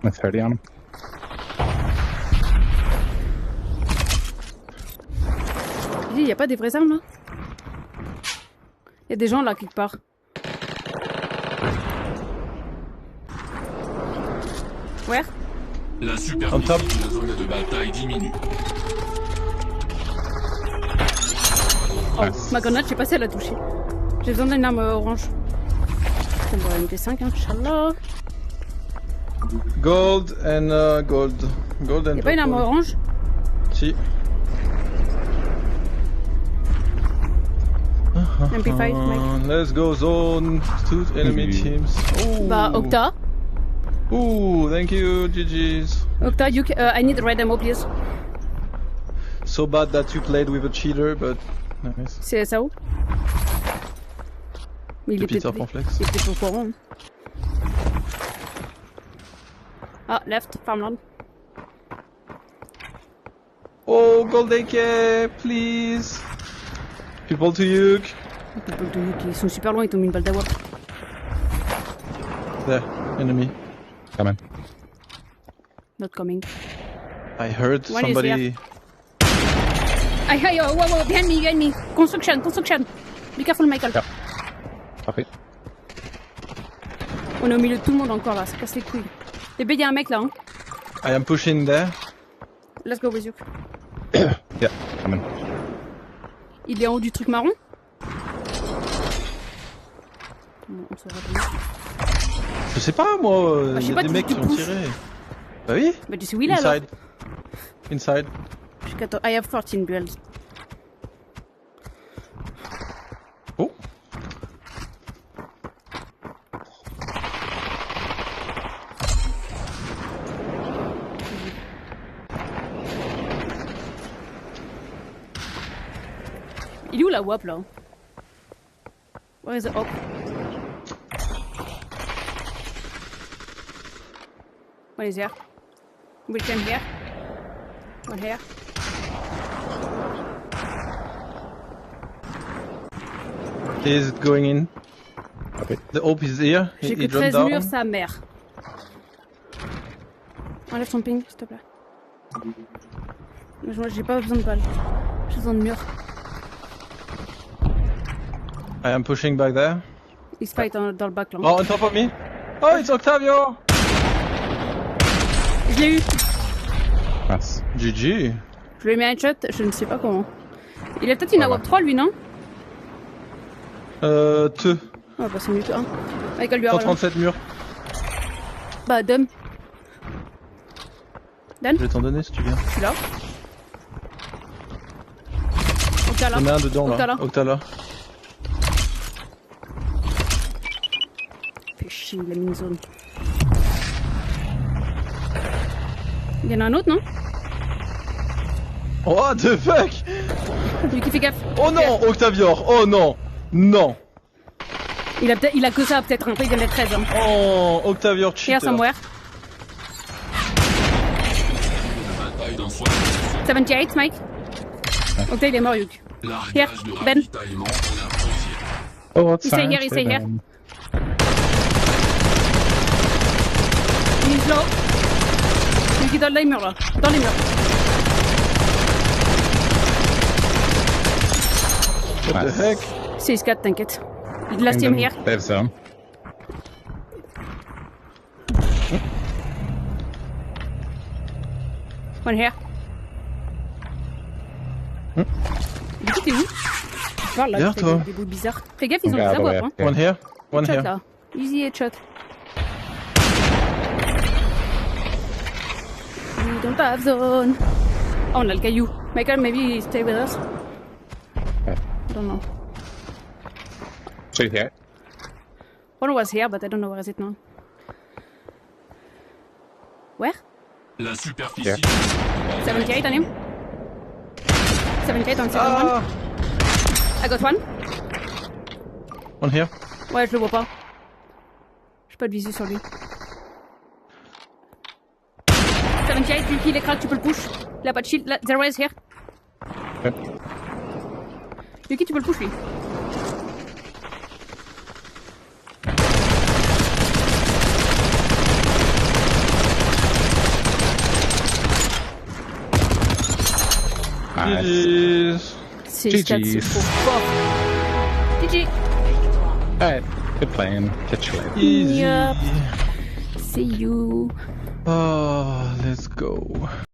I'm 30 on him. Il y a pas des vraies armes là? Il y a des gens là quelque part. Where? La superficie de la zone de bataille diminue. Oh, ma grenade, je sais pas si elle a touché. J'ai besoin d'une arme orange. Ça me va une T5, hein, Inch'Allah. Gold and gold and Y'a pas une arme orange? Si. MP5, mec. Let's go zone. 2 enemy teams. Ooh. Bah, Octa. Ooh, thank you, GG's. Octa, I need red ammo, please. So bad that you played with a cheater, but nice. C'est ça où? Il est Peter peut-être Panflex. il est peut-être au courant. Ah, left, farmland. Oh, gold AK, please. People to Yuk. People to Yuk, ils sont super loin, ils t'ont mis une balle d'awap. There, enemy. Come on. Not coming. I heard One is somebody. here. Hey, whoa, behind me. Construction. Be careful, Michael. Yep. Parfait. On est au milieu de tout le monde encore là, ça casse les couilles. Bébé, y'a un mec là, hein. I am pushing there. Let's go with you. Yeah, come on. Il est en haut du truc marron. Bon, on saura bien. Je sais pas moi, Bah, je sais y a pas, des tu mecs qui ont pousses. tiré. Bah oui. Bah tu sais où il est alors. Inside. I have 14 builds. Oh. Il est où la WAP là? Where is the op? What is here? We can here. One here. Is it going in? Okay. The op is here. J'ai que He dropped 13 down. murs, sa mère. Enlève ton ping, s'il te plaît. Moi, j'ai pas besoin de balles. J'ai besoin de murs. I am pushing back there. Il se fight dans le bac là. Oh, on top of me. Oh, it's Octavio. Je l'ai eu. Nice. GG. Je lui ai mis un shot, je ne sais pas comment. Il a peut-être une AWP 3 lui, non? Te. Ah bah c'est mieux que 1. Michael lui a 137 murs. Bah Dom. Dan? Je vais t'en donner si tu viens. Je suis là. Octa là. Il y en a un dedans Octa là. là. Octa là. Fais chier, il a mis une zone. Il y en a un autre, non? What the fuck? Lui qui fait gaffe. Oh non, Octavior. Oh non. Non. Il a que ça peut-être, il vient d'être 13 hein. Oh, Octavior cheater. Here somewhere. 78, Mike. Octa il est mort, Yuk. Here, Ben. Oh, Il say here, il say here. Il est low. Yuk est dans les murs là. Dans les murs. What the heck? 6-4, t'inquiète. Last team here. They have some. One here. Du coup, t'es où? Tu parles là, Derrière tu toi. fais des bruits bizarres. Fais gaffe, ils ont des Regarde, abois, ouais. hein. One here. One Headshot here. là. Easy headshot. don't have zone. Oh, on a le caillou. Michael, maybe stay with us. Okay. I don't know. So here. One was here, but I don't know where is it now. Where? La superficie. Here. 78 on him. 78 on second one. I got one. One here. Ouais, je le vois pas. J'ai pas de visu sur lui. 78, Yuki, il est crack, tu peux le push. Il a pas de shield. Là, Zero is here. Okay. Yuki, tu peux le push lui. GG's. C'est stats, c'est trop fort. GG. Alright. Good playing. Catch you later. Easy. Yep. See you. Oh, let's go.